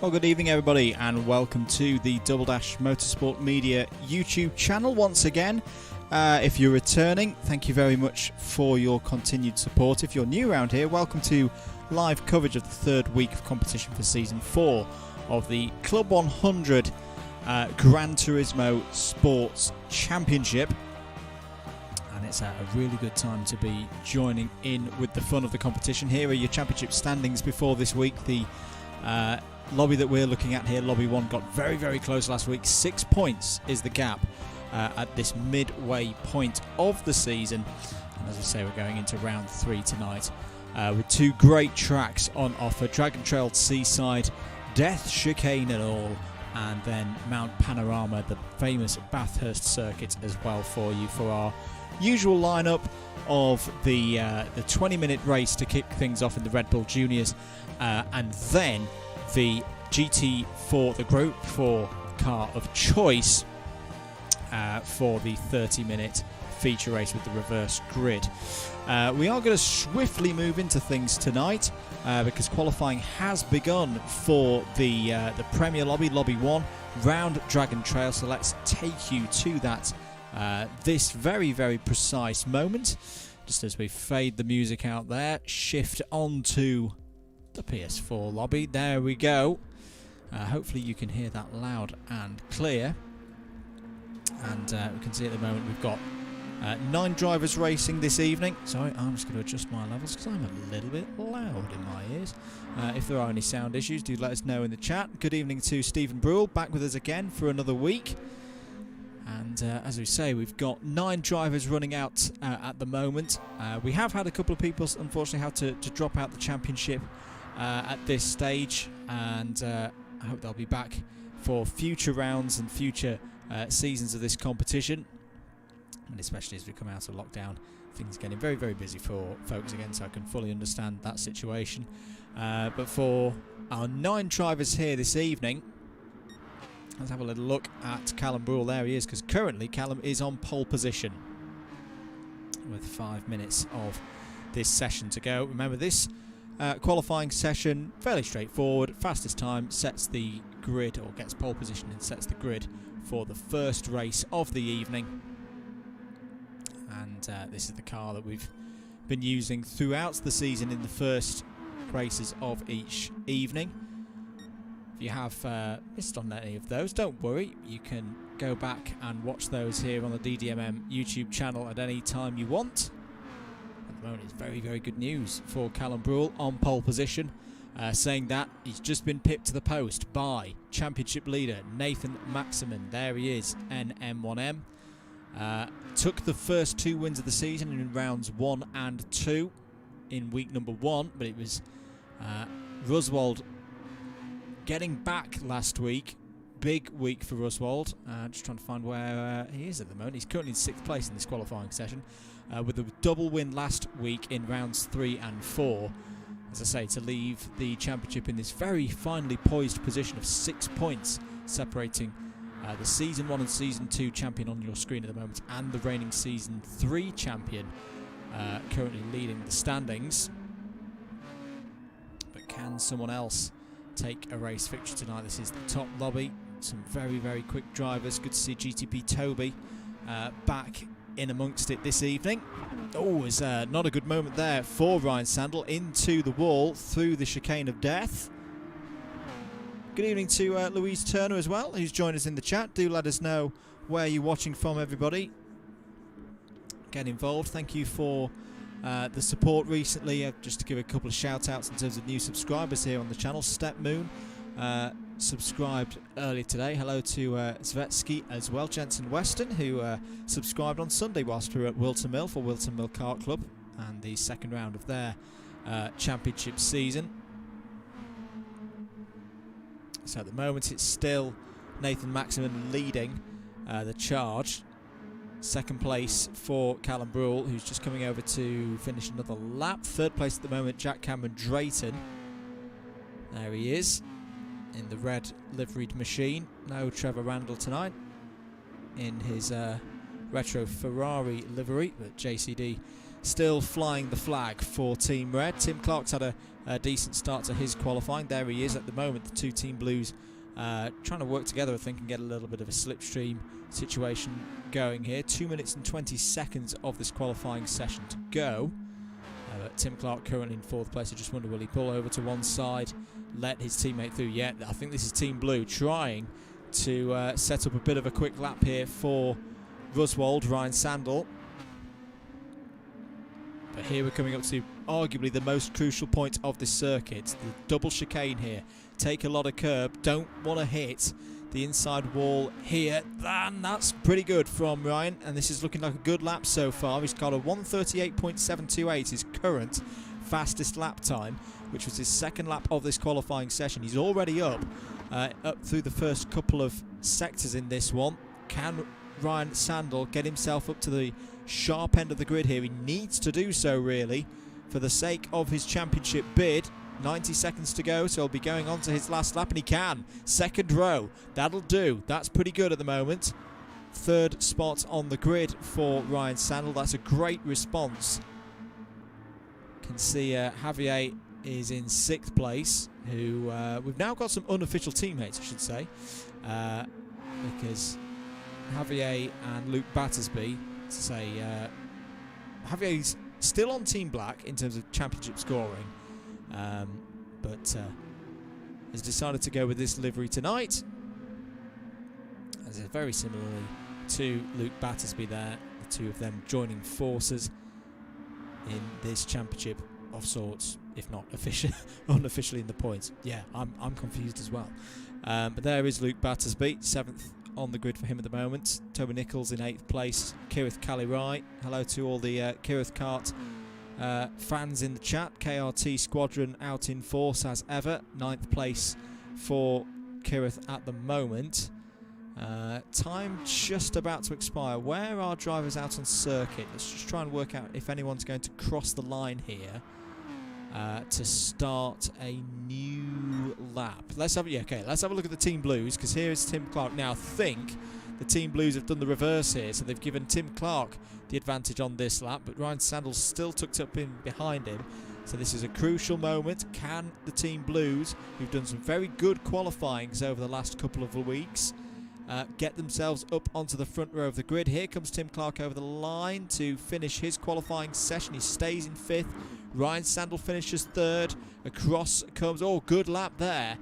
Well, good evening everybody and welcome to the Double Dash Motorsport Media YouTube channel once again. If you're returning, thank you very much for your continued support. If you're new around here, welcome to live coverage of the third week of competition for Season 4 of the Club 100 Gran Turismo Sports Championship. And it's a really good time to be joining in with the fun of the competition. Here are your championship standings before this week. The lobby that we're looking at here, Lobby 1, got very close last week. 6 points is the gap at this midway point of the season. And as I say, we're going into round 3 tonight with two great tracks on offer. Dragon Trail Seaside, Death Chicane and all, and then Mount Panorama, the famous Bathurst circuit as well for you for our usual lineup of the 20-minute race to kick things off in the Red Bull Juniors, and then the GT4, the Group 4 car of choice for the 30-minute feature race with the reverse grid. We are going to swiftly move into things tonight because qualifying has begun for the Premier Lobby, Lobby 1, round Dragon Trail. So let's take you to that this very precise moment. Just as we fade the music out there, shift onto the PS4 lobby. There we go. Hopefully you can hear that loud and clear. And we can see at the moment we've got 9 drivers racing this evening. Sorry, I'm just going to adjust my levels because I'm a little bit loud in my ears. If there are any sound issues, do let us know in the chat. Good evening to Stephen Brule, back with us again for another week. And as we say, we've got 9 drivers running out at the moment. We have had a couple of people, unfortunately, have to drop out the championship at this stage, and I hope they'll be back for future rounds and future seasons of this competition. And especially as we come out of lockdown, things are getting very busy for folks again, so I can fully understand that situation. But for our 9 drivers here this evening, let's have a little look at Callum Brule. There he is, because currently Callum is on pole position with 5 minutes of this session to go. Remember, this qualifying session, fairly straightforward. Fastest time sets the grid, or gets pole position and sets the grid for the first race of the evening. And this is the car that we've been using throughout the season in the first races of each evening. If you have missed on any of those, don't worry, you can go back and watch those here on the DDMM YouTube channel at any time you want. At the moment, it's very good news for Callum Brule on pole position, saying that he's just been pipped to the post by championship leader Nathan Maximin. There he is, NM1M. Took the first 2 wins of the season in rounds 1 and 2 in week number 1, but it was Ruswald getting back last week. Big week for Ruswald. Just trying to find where he is at the moment. He's currently in 6th place in this qualifying session, with a double win last week in rounds 3 and 4. As I say, to leave the championship in this very finely poised position of 6 points, separating the Season 1 and Season 2 champion on your screen at the moment, and the reigning Season 3 champion currently leading the standings. But can someone else take a race victory tonight? This is the top lobby. Some very quick drivers. Good to see GTP Toby back in amongst it this evening. Oh, it's not a good moment there for Ryan Sandel. Into the wall through the chicane of death. Good evening to Louise Turner as well, who's joined us in the chat. Do let us know where you're watching from, everybody. Get involved. Thank you for the support recently. Just to give a couple of shout outs in terms of new subscribers here on the channel. Step Moon subscribed earlier today. Hello to Svetsky as well. Jensen Weston, who subscribed on Sunday whilst we were at Wilton Mill for Wilton Mill Kart Club and the second round of their championship season. So at the moment it's still Nathan Maximin leading the charge. Second place for Callum Brule, who's just coming over to finish another lap. Third place at the moment, Jack Cameron Drayton. There he is, in the red liveried machine. No Trevor Randall tonight in his retro Ferrari livery, but JCD still flying the flag for Team Red. Tim Clark's had a a decent start to his qualifying. There he is at the moment. The two Team Blues trying to work together, I think, and get a little bit of a slipstream situation going here. 2 minutes and 20 seconds of this qualifying session to go. Tim Clark currently in 4th place. I just wonder, will he pull over to one side, let his teammate through? Yeah, I think this is Team Blue trying to set up a bit of a quick lap here for Ruswold, Ryan Sandel. But here we're coming up to arguably the most crucial point of this circuit. The double chicane here. Take a lot of curb. Don't want to hit the inside wall here. And that's pretty good from Ryan. And this is looking like a good lap so far. He's got a 1:38.728, his current fastest lap time, which was his second lap of this qualifying session. He's already up through the first couple of sectors in this one. Can Ryan Sandel get himself up to the sharp end of the grid here? He needs to do so, really, for the sake of his championship bid. 90 seconds to go, so he'll be going on to his last lap, and he can. Second row, that'll do. That's pretty good at the moment. Third spot on the grid for Ryan Sandel. That's a great response. Can see Javier is in 6th place, who we've now got some unofficial teammates, I should say, because Javier and Luke Battersby, Javier's still on Team Black in terms of championship scoring, but has decided to go with this livery tonight. As very similarly to Luke Battersby there, the two of them joining forces in this championship of sorts, if not unofficially in the points. Yeah, I'm confused as well. But there is Luke Battersby, 7th on the grid for him at the moment. Toby Nichols in 8th place. Kirith Kalirai. Hello to all the Kirith Kart fans in the chat. KRT Squadron out in force as ever. 9th place for Kirith at the moment. Time just about to expire. Where are drivers out on circuit? Let's just try and work out if anyone's going to cross the line here to start a new lap. Let's have a look at the Team Blues, because here is Tim Clark. Now I think the Team Blues have done the reverse here, so they've given Tim Clark the advantage on this lap, but Ryan Sandel's still tucked up in behind him. So this is a crucial moment. Can the Team Blues, who've done some very good qualifyings over the last couple of weeks, get themselves up onto the front row of the grid? Here comes Tim Clark over the line to finish his qualifying session. He stays in 5th. Ryan Sandel finishes 3rd. Across comes, good lap there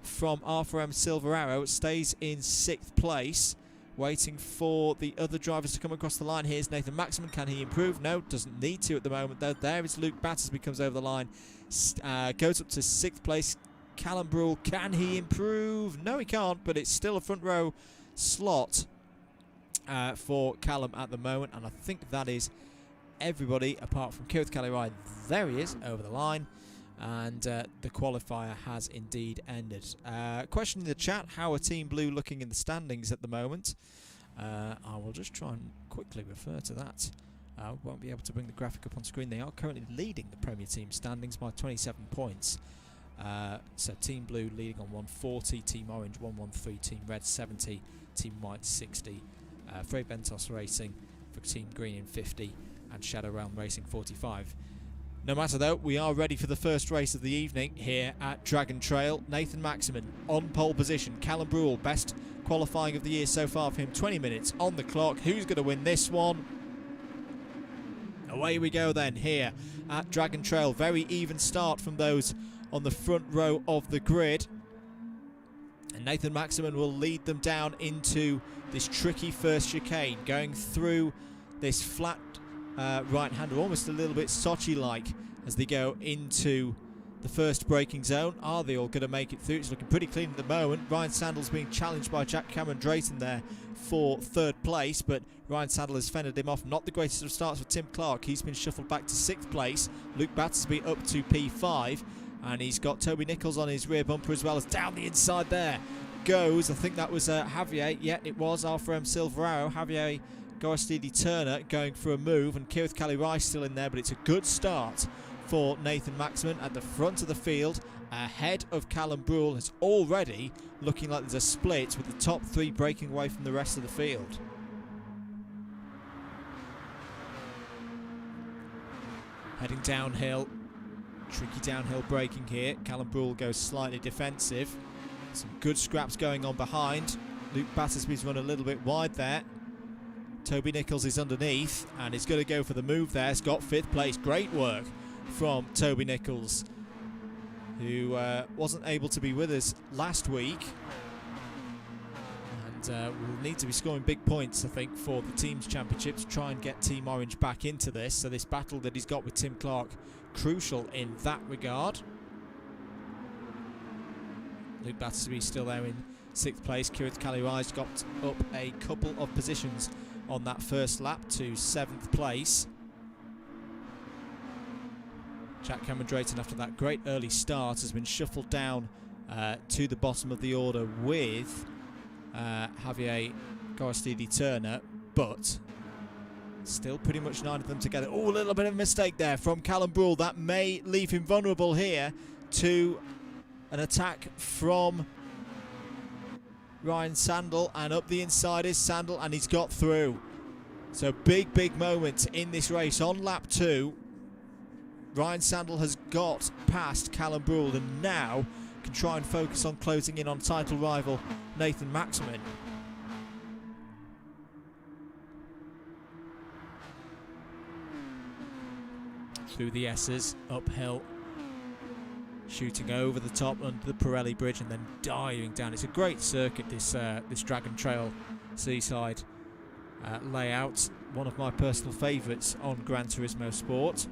from Arthur M. Silver Arrow. It stays in 6th place, waiting for the other drivers to come across the line. Here's Nathan Maximan. Can he improve? No, doesn't need to at the moment, though. There is Luke Battersby, comes over the line, goes up to 6th place. Callum Brule, can he improve? No, he can't, but it's still a front row slot for Callum at the moment, and I think that is everybody apart from Kirith Kalirai. There he is over the line, and the qualifier has indeed ended. Question in the chat: how are Team Blue looking in the standings at the moment? I will just try and quickly refer to that. Won't be able to bring the graphic up on screen. They are currently leading the Premier Team standings by 27 points. So Team Blue leading on 140, Team Orange 113, Team Red 70, Team White 60, Frey Bentos Racing for Team Green in 50, and Shadow Realm Racing 45. No matter though, we are ready for the first race of the evening here at Dragon Trail. Nathan Maximan on pole position. Callum Brule, best qualifying of the year so far for him, 20 minutes on the clock. Who's going to win this one? Away we go then here at Dragon Trail. Very even start from those on the front row of the grid, and Nathan Maximan will lead them down into this tricky first chicane, going through this flat right-hander, almost a little bit Sochi-like, as they go into the first braking zone. Are they all going to make it through? It's looking pretty clean at the moment. Ryan Sandel's being challenged by Jack Cameron Drayton there for 3rd place, but Ryan Sandel has fended him off. Not the greatest of starts for Tim Clark. He's been shuffled back to 6th place. Luke Battersby up to P5. And he's got Toby Nichols on his rear bumper as well. As down the inside there goes, I think that was Javier. Yeah, it was Arthur M. Silver Arrow. Javier Gorastidi Turner going for a move, and Kirith Kalirai still in there, but it's a good start for Nathan Maximan at the front of the field, ahead of Callum Brule. It's already looking like there's a split, with the top 3 breaking away from the rest of the field. Heading downhill, Tricky downhill braking here. Callum Brule goes slightly defensive. Some good scraps going on behind. Luke Battersby's run a little bit wide there. Toby Nichols is underneath and he's going to go for the move there. He's got 5th place. Great work from Toby Nichols, who wasn't able to be with us last week. And will need to be scoring big points, I think, for the Teams Championship to try and get Team Orange back into this. So this battle that he's got with Tim Clark, crucial in that regard. Luke Battersby still there in 6th place. Kirit Kalirai's got up a couple of positions on that first lap to 7th place. Jack Cameron Drayton, after that great early start, has been shuffled down to the bottom of the order with Javier Gorostidi-Turner, but still pretty much 9 of them together. Oh, a little bit of a mistake there from Callum Brule. That may leave him vulnerable here to an attack from Ryan Sandel, and up the inside is Sandel, and he's got through. So big moment in this race. On lap 2, Ryan Sandel has got past Callum Brule and now can try and focus on closing in on title rival Nathan Maximin. Through the S's, uphill, shooting over the top under the Pirelli Bridge and then diving down. It's a great circuit, this Dragon Trail Seaside layout. One of my personal favourites on Gran Turismo Sport.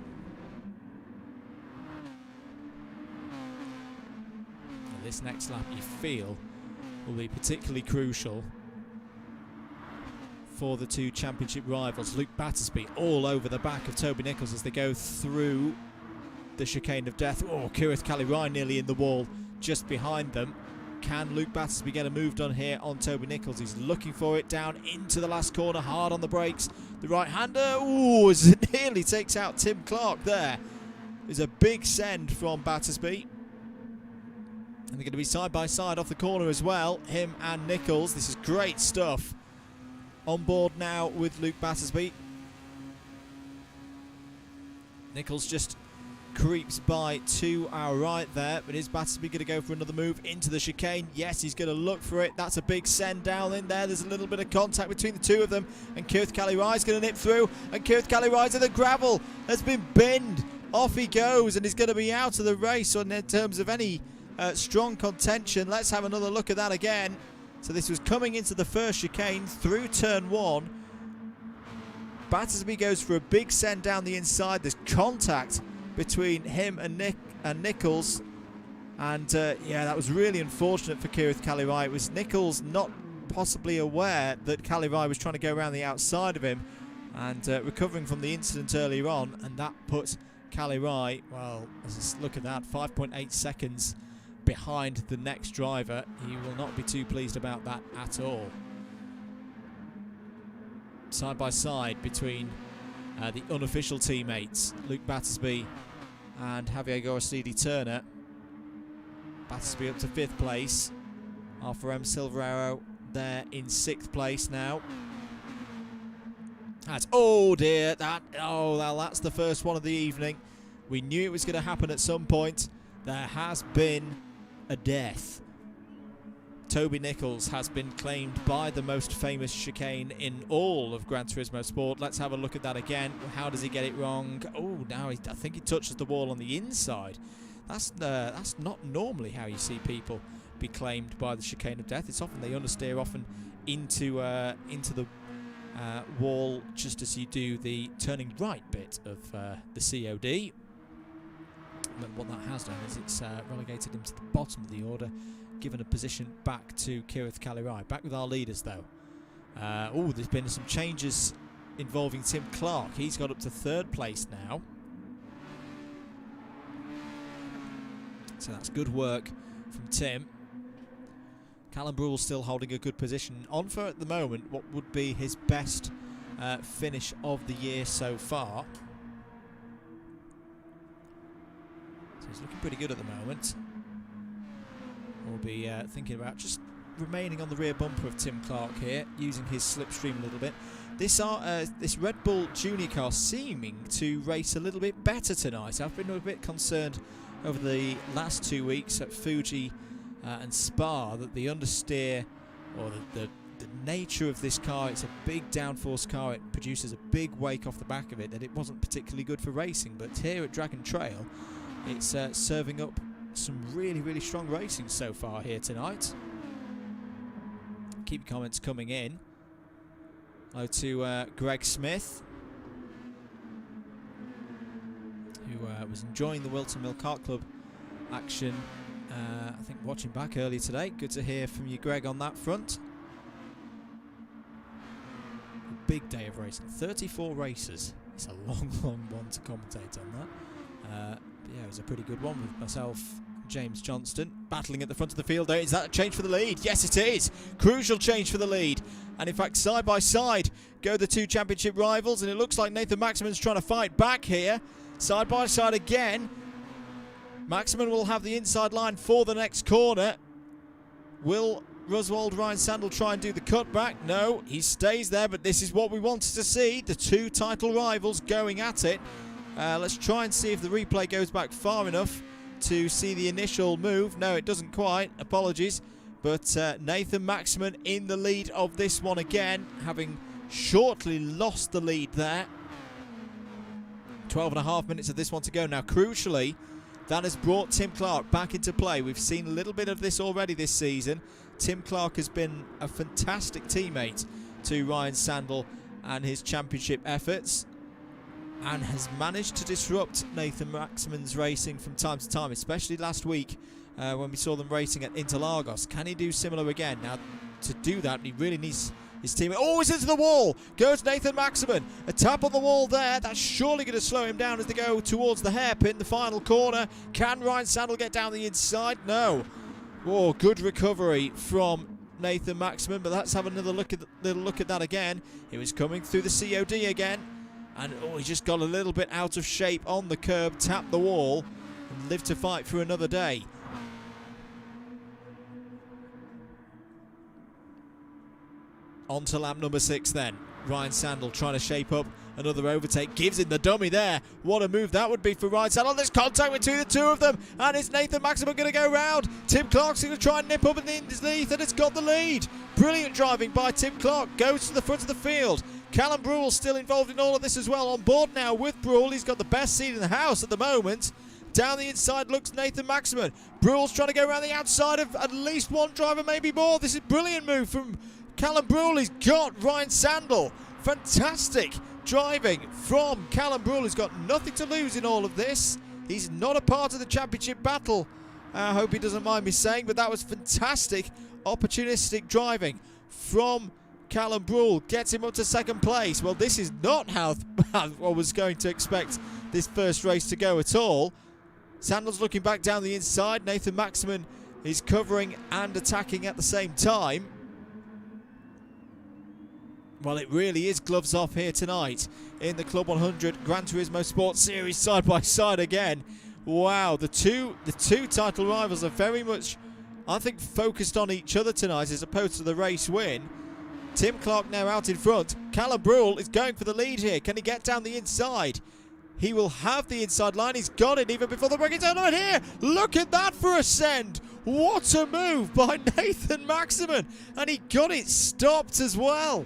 And this next lap, you feel, will be particularly crucial for the 2 championship rivals. Luke Battersby all over the back of Toby Nichols as they go through the chicane of death. Oh, Kirit Kalirai nearly in the wall just behind them. Can Luke Battersby get a move done here on Toby Nichols? He's looking for it down into the last corner, hard on the brakes. The right-hander, ooh, as it nearly takes out Tim Clark there. There's a big send from Battersby. And they're going to be side by side off the corner as well, him and Nichols. This is great stuff. On board now with Luke Battersby. Nichols just creeps by to our right there, but is Battersby going to go for another move into the chicane? Yes, he's going to look for it. That's a big send down in there. There's a little bit of contact between the 2 of them, and Kirit Kalirai's going to nip through, and Kirit Kalirai's in the gravel has been binned. Off he goes, and he's going to be out of the race in terms of any strong contention. Let's have another look at that again. So this was coming into the first chicane through turn 1. Battersby goes for a big send down the inside. There's contact between him and Nichols, and yeah, that was really unfortunate for Kirit Kalirai. It was Nichols not possibly aware that Kalirai was trying to go around the outside of him and recovering from the incident earlier on, and that put Kalirai, well, look at that, 5.8 seconds behind the next driver. He will not be too pleased about that at all. Side by side between the unofficial teammates, Luke Battersby and Javier Gorostidi-Turner. Battersby up to 5th place. Alfa M Silverarrow there in 6th place now. That's, oh dear, that's the first one of the evening. We knew it was going to happen at some point. There has been a death. Toby Nichols has been claimed by the most famous chicane in all of Gran Turismo Sport. Let's have a look at that again. How does he get it wrong? Oh, now I think he touches the wall on the inside. That's not normally how you see people be claimed by the chicane of death. It's often they understeer often into the wall just as you do the turning right bit of the COD. But what that has done is it's relegated him to the bottom of the order, given a position back to Kirit Kalirai. Back with our leaders though. Oh, there's been some changes involving Tim Clark. He's got up to 3rd place now. So that's good work from Tim. Callum Brule still holding a good position. On for, at the moment, what would be his best finish of the year so far. So he's looking pretty good at the moment. We'll be thinking about just remaining on the rear bumper of Tim Clark here, using his slipstream a little bit. this Red Bull Junior car seeming to race a little bit better tonight. I've been a bit concerned over the last 2 weeks at Fuji and Spa that the understeer or the nature of this car, it's a big downforce car, it produces a big wake off the back of it, that it wasn't particularly good for racing. But here at Dragon Trail, it's serving up some really, really strong racing so far here tonight. Keep your comments coming in. Hello to Greg Smith, who was enjoying the Wilton Mill Kart Club action, I think watching back earlier today. Good to hear from you, Greg, on that front. A big day of racing, 34 races. It's a long, long one to commentate on that. But yeah, it was a pretty good one with myself, James Johnston, battling at the front of the field. Is that a change for the lead? Yes, it is. Crucial change for the lead. And in fact, side by side go the two championship rivals, and it looks like Nathan Maximan's trying to fight back here. Side by side again. Maximan will have the inside line for the next corner. Will Roswald Ryan Sandel try and do the cutback? No, he stays there, but this is what we wanted to see. The two title rivals going at it. Let's try and see if the replay goes back far enough to see the initial move. No, it doesn't quite. Apologies. But Nathan Maximan in the lead of this one again, having shortly lost the lead there. 12.5 minutes of this one to go. Now, crucially, that has brought Tim Clark back into play. We've seen a little bit of this already this season. Tim Clark has been a fantastic teammate to Ryan Sandel and his championship efforts, and has managed to disrupt Nathan Maximan's racing from time to time, especially last week when we saw them racing at Interlagos. Can he do similar again? Now, to do that, he really needs his team. Oh, it's into the wall! Goes Nathan Maximan. A tap on the wall there. That's surely going to slow him down as they go towards the hairpin, the final corner. Can Ryan Sandel get down the inside? No. Oh, good recovery from Nathan Maximan, but let's have another little look at that again. He was coming through the COD again, and oh, he just got a little bit out of shape on the curb, tapped the wall, and lived to fight for another day. On to lap number 6 then. Ryan Sandel trying to shape up another overtake. Gives him the dummy there. What a move that would be for Ryan Sandel. There's contact between the two of them. And it's Nathan Maximan going to go round. Tim Clark's going to try and nip up underneath, and it's got the lead. Brilliant driving by Tim Clark. Goes to the front of the field. Callum Brule still involved in all of this as well. On board now with Brule. He's got the best seat in the house at the moment. Down the inside looks Nathan Maximan. Brule's trying to go around the outside of at least one driver, maybe more. This is a brilliant move from Callum Brule. He's got Ryan Sandel. Fantastic driving from Callum Brule. He's got nothing to lose in all of this. He's not a part of the championship battle. I hope he doesn't mind me saying, but that was fantastic opportunistic driving from Callum Brule. Gets him up to second place. Well, this is not how I was going to expect this first race to go at all. Sandel's looking back down the inside. Nathan Maximan is covering and attacking at the same time. Well, it really is gloves off here tonight in the Club 100 Gran Turismo Sport Series, side by side again. Wow, the two title rivals are very much, I think, focused on each other tonight as opposed to the race win. Tim Clark now out in front. Callum Brule is going for the lead here. Can he get down the inside? He will have the inside line. He's got it even before the braking turn right here. Look at that for a send. What a move by Nathan Maximan. And he got it stopped as well.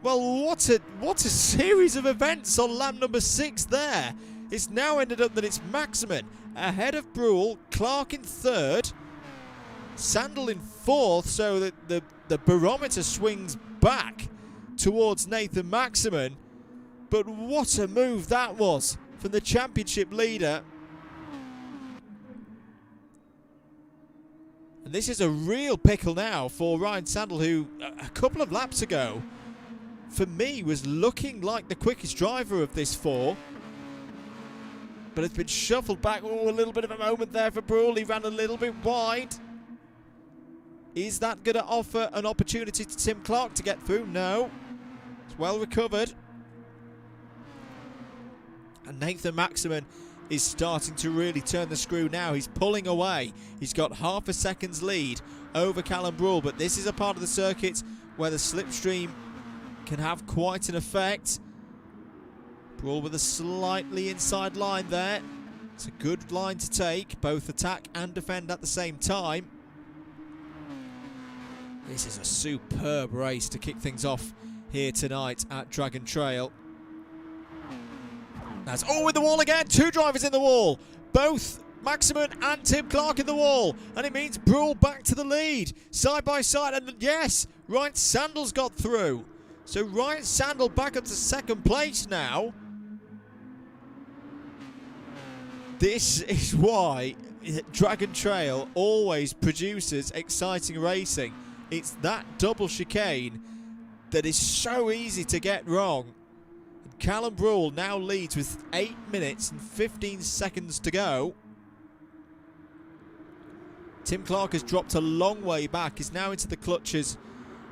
Well, what a series of events on lap number 6 there. It's now ended up that it's Maximan ahead of Brule, Clark in 3rd, Sandel in 4th, so that the barometer swings back towards Nathan Maximan. But what a move that was from the championship leader. And this is a real pickle now for Ryan Sandel, who a couple of laps ago, for me, was looking like the quickest driver of this 4. But it's been shuffled back. Oh, a little bit of a moment there for Brule. He ran a little bit wide. Is that going to offer an opportunity to Tim Clark to get through? No. It's well recovered. And Nathan Maximan is starting to really turn the screw now. He's pulling away. He's got half a second's lead over Callum Brule. But this is a part of the circuit where the slipstream can have quite an effect. Brawl with a slightly inside line there. It's a good line to take, both attack and defend at the same time. This is a superb race to kick things off here tonight at Dragon Trail. That's in the wall again. Two drivers in the wall. Both Maximin and Tim Clark in the wall. And it means Brawl back to the lead. Side by side. And yes, Ryan Sandal's got through. So Ryan Sandal back up to second place now. This is why Dragon Trail always produces exciting racing. It's that double chicane that is so easy to get wrong. And Callum Brawl now leads with 8 minutes and 15 seconds to go. Tim Clark has dropped a long way back. He's now into the clutches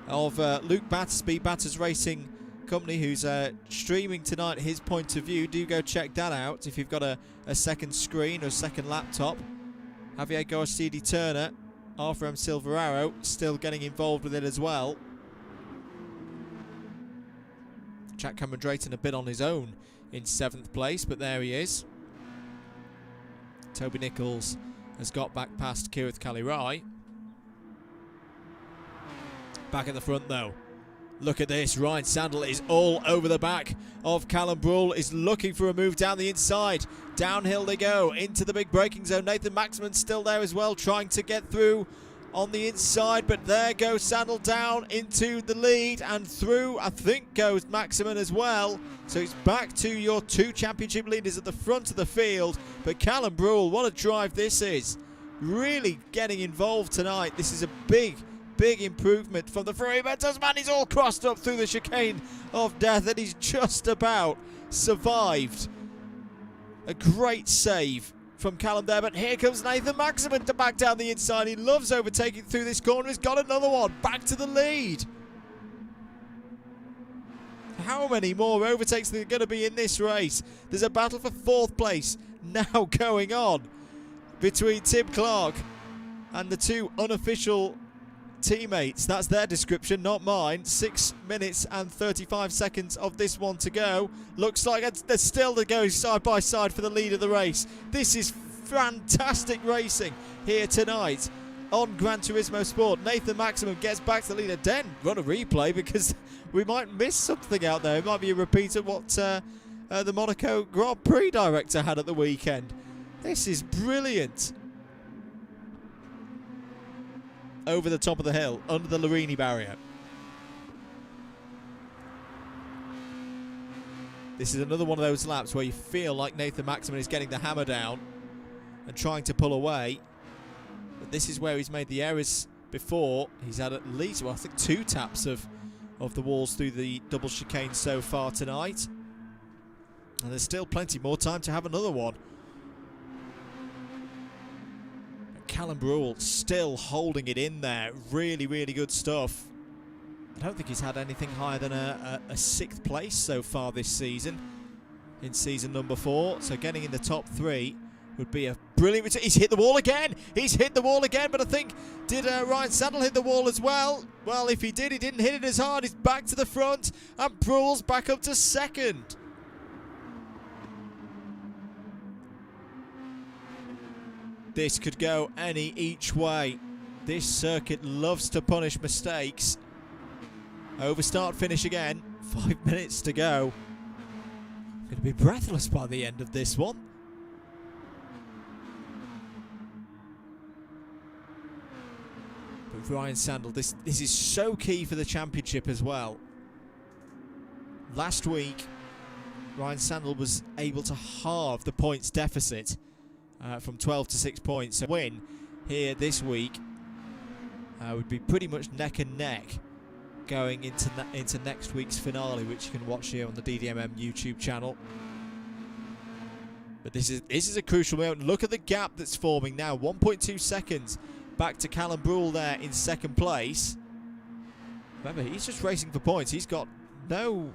of Luke Battersby, Batters Racing Company, who's streaming tonight his point of view. Do go check that out if you've got a second screen or a second laptop. Javier Gorcidi Turner, Arthur M. Silverarrow still getting involved with it as well. Jack Cameron Drayton a bit on his own in 7th place, but there he is. Toby Nichols has got back past Kirith Kalirai. Back at the front though. Look at this, Ryan Sandal is all over the back of Callum Brawl, is looking for a move down the inside. Downhill they go, into the big braking zone. Nathan Maximin's still there as well, trying to get through on the inside, but there goes Sandal down into the lead, and through, I think, goes Maximin as well. So it's back to your two championship leaders at the front of the field. But Callum Brawl, what a drive this is. Really getting involved tonight. This is a big improvement from the Ferrari Mentos. Man, he's all crossed up through the chicane of death, and he's just about survived. A great save from Callum there, but here comes Nathan Maximin to back down the inside. He loves overtaking through this corner. He's got another one, back to the lead. How many more overtakes are there going to be in this race? There's a battle for 4th place now going on between Tim Clark and the two unofficial teammates. That's their description, not mine. 6 minutes and 35 seconds of this one to go. Looks like they're still going side by side for the lead of the race. This is fantastic racing here tonight on Gran Turismo Sport. Nathan Maximin gets back to the leader. Then run a replay because we might miss something out there. It might be a repeat of what the Monaco Grand Prix director had at the weekend. This is brilliant. Over the top of the hill, under the Larini barrier. This is another one of those laps where you feel like Nathan Maximin is getting the hammer down and trying to pull away. But this is where he's made the errors before. He's had at least, well, I think 2 taps of the walls through the double chicane so far tonight. And there's still plenty more time to have another one. Callum Brawl still holding it in there. Really, really good stuff. I don't think he's had anything higher than a 6th place so far this season, in season number 4. So getting in the top 3 would be a brilliant return. He's hit the wall again. He's hit the wall again, but I think, did Ryan Sandal hit the wall as well? Well, if he did, he didn't hit it as hard. He's back to the front, and Brawl's back up to 2nd. This could go each way. This circuit loves to punish mistakes. Over start finish again. 5 minutes to go. I'm going to be breathless by the end of this one. But Ryan Sandal, this is so key for the championship as well. Last week, Ryan Sandal was able to halve the points deficit from 12 to 6 points. So win here this week would be pretty much neck and neck going into next week's finale, which you can watch here on the DDMM YouTube channel. But this is a crucial moment. Look at the gap that's forming now. 1.2 seconds back to Callum Brawl there in 2nd place. Remember, he's just racing for points. He's got no,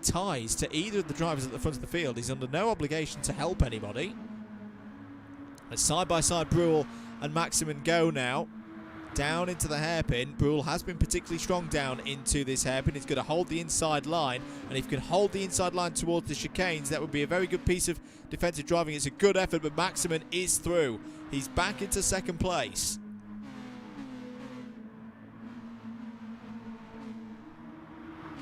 ties to either of the drivers at the front of the field. He's under no obligation to help anybody. As side by side Brawl and Maximin go now. down into the hairpin. Brule has been particularly strong down into this hairpin. He's going to hold the inside line, and if he can hold the inside line towards the chicanes, that would be a very good piece of defensive driving. It's a good effort, but Maximin is through. He's back into second place.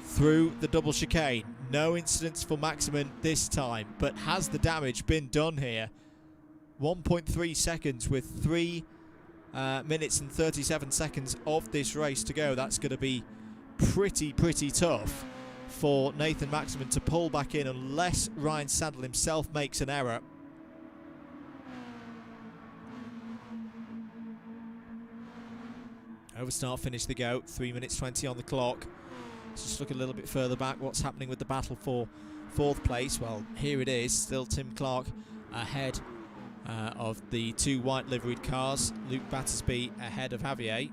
Through the double chicane. No incidents for Maximin this time, but has the damage been done here? 1.3 seconds with 3 minutes and 37 seconds of this race to go. That's going to be pretty tough for Nathan Maximin to pull back in unless Ryan Sandel himself makes an error. Over start, finish the go. 3 minutes 20 on the clock. Let's just look a little bit further back. What's happening with the battle for 4th place? Well, here it is. Still Tim Clark ahead of the 2 white liveried cars. Luke Battersby ahead of Javier.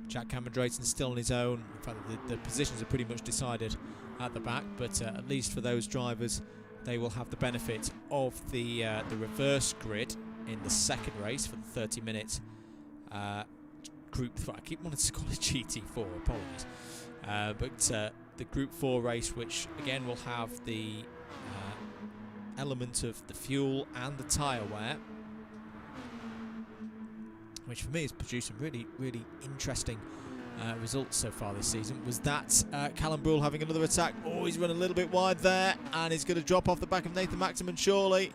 Jack Cameron Drayton still on his own. In fact, the positions are pretty much decided at the back, but at least for those drivers, they will have the benefit of the reverse grid in the second race for the 30-minute Group 4. I keep wanting to call it GT4, apologies. But the Group 4 race, which again will have the element of the fuel and the tyre wear, which for me has produced some really interesting results so far this season. Was that Callum Brule having another attack? Oh, he's run a little bit wide there, and he's going to drop off the back of Nathan Maximin, surely.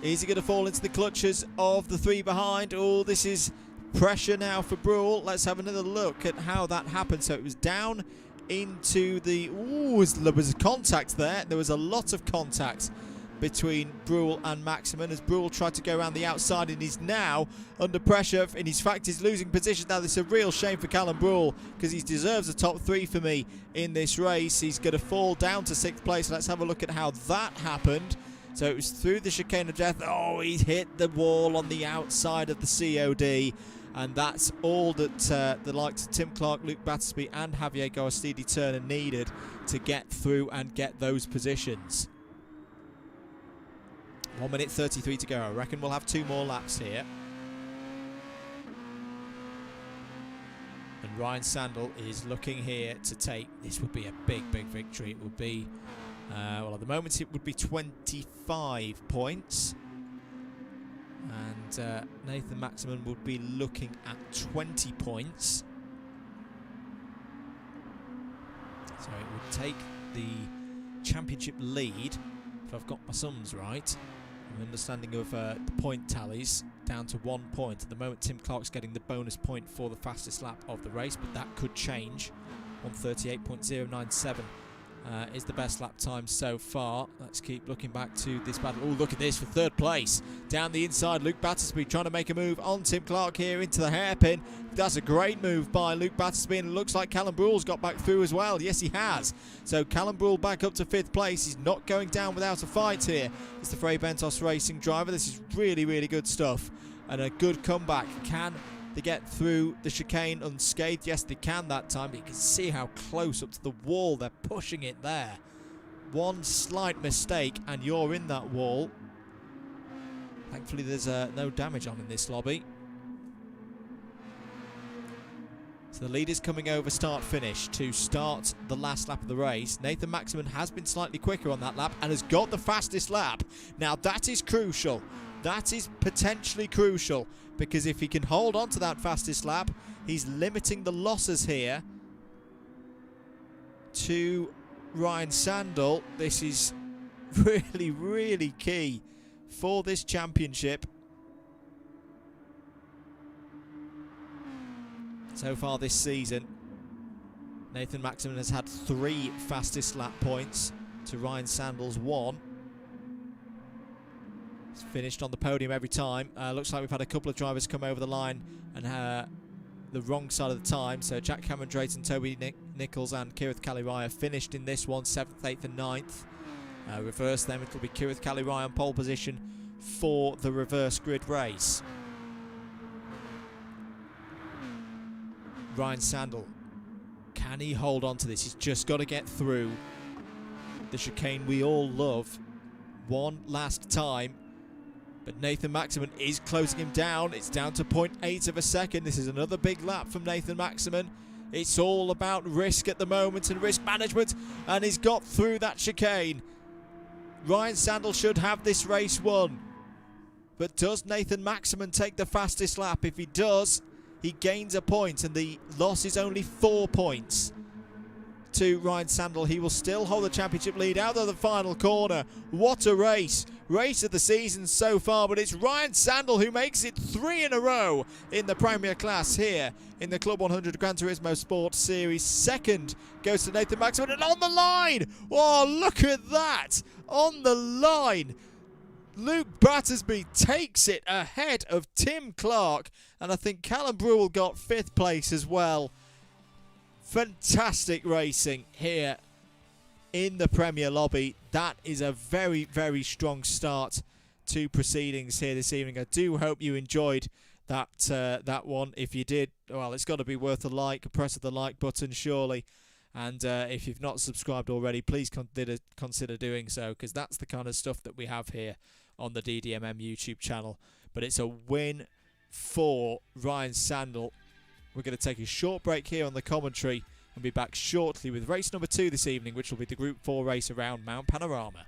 Is he going to fall into the clutches of the 3 behind? Oh, this is pressure now for Brule. Let's have another look at how that happened. So it was down into the... Ooh, there was contact there. There was a lot of contact between Brule and Maximin as Brule tried to go around the outside, and he's now under pressure. In his fact, he's losing position now. This is a real shame for Callum Brule because he deserves a top 3 for me in this race. He's going to fall down to 6th place. Let's have a look at how that happened. So it was through the chicane of death. Oh, he hit the wall on the outside of the COD. And that's all that the likes of Tim Clark, Luke Battersby and Javier Garstidi Turner needed to get through and get those positions. 1 minute 33 to go. I reckon we'll have 2 more laps here. And Ryan Sandel is looking here to take... This would be a big victory. It would be... well, at the moment it would be 25 points. And Nathan Maximin would be looking at 20 points. So it would take the championship lead, if I've got my sums right, an understanding of the point tallies, down to 1 point. At the moment, Tim Clark's getting the bonus point for the fastest lap of the race, but that could change. 1:38.097 is the best lap time so far. Let's keep looking back to this battle. Oh, look at this for 3rd place. Down the inside, Luke Battersby trying to make a move on Tim Clark here into the hairpin. That's a great move by Luke Battersby, and it looks like Callum Brule's got back through as well. Yes, he has. So Callum Brule back up to 5th place. He's not going down without a fight here. It's the Frey Bentos Racing driver. This is really good stuff and a good comeback. Can they get through the chicane unscathed? Yes, they can that time. But you can see how close up to the wall they're pushing it there. One slight mistake and you're in that wall. Thankfully, there's no damage on in this lobby. So the leader's coming over start-finish to start the last lap of the race. Nathan Maximin has been slightly quicker on that lap and has got the fastest lap. Now, that is crucial. That is potentially crucial, because if he can hold on to that fastest lap, he's limiting the losses here to Ryan Sandel. This is really key for this championship. So far this season, Nathan Maximin has had 3 fastest lap points to Ryan Sandel's 1. He's finished on the podium every time. Looks like we've had a couple of drivers come over the line and the wrong side of the time. So Jack Cameron Drayton, Toby Nichols and Kirith Kaliraya finished in this one, 7th, 8th and 9th. Reverse them, it'll be Kirith Kaliraya on pole position for the reverse grid race. Ryan Sandel, can he hold on to this? He's just got to get through the chicane we all love one last time. But Nathan Maximin is closing him down. It's down to 0.8 of a second. This is another big lap from Nathan Maximin. It's all about risk at the moment and risk management, and he's got through that chicane. Ryan Sandel should have this race won. But does Nathan Maximin take the fastest lap? If he does, he gains a point, and the loss is only 4 points to Ryan Sandel. He will still hold the championship lead out of the final corner. What a race. Race of the season so far, but it's Ryan Sandel who makes it 3 in a row in the Premier Class here in the Club 100 Gran Turismo Sport Series. Second goes to Nathan Maximin, and on the line! Oh, look at that! On the line! Luke Battersby takes it ahead of Tim Clark, and I think Callum Brewell got 5th place as well. Fantastic racing here in the Premier Lobby. That is a very, very strong start to proceedings here this evening. I do hope you enjoyed that one. If you did, well, it's got to be worth a like, a press of the like button surely. And if you've not subscribed already, please consider doing so, because that's the kind of stuff that we have here on the DDMM YouTube channel. But it's a win for Ryan Sandel. We're going to take a short break here on the commentary and be back shortly with race number 2 this evening, which will be the Group 4 race around Mount Panorama.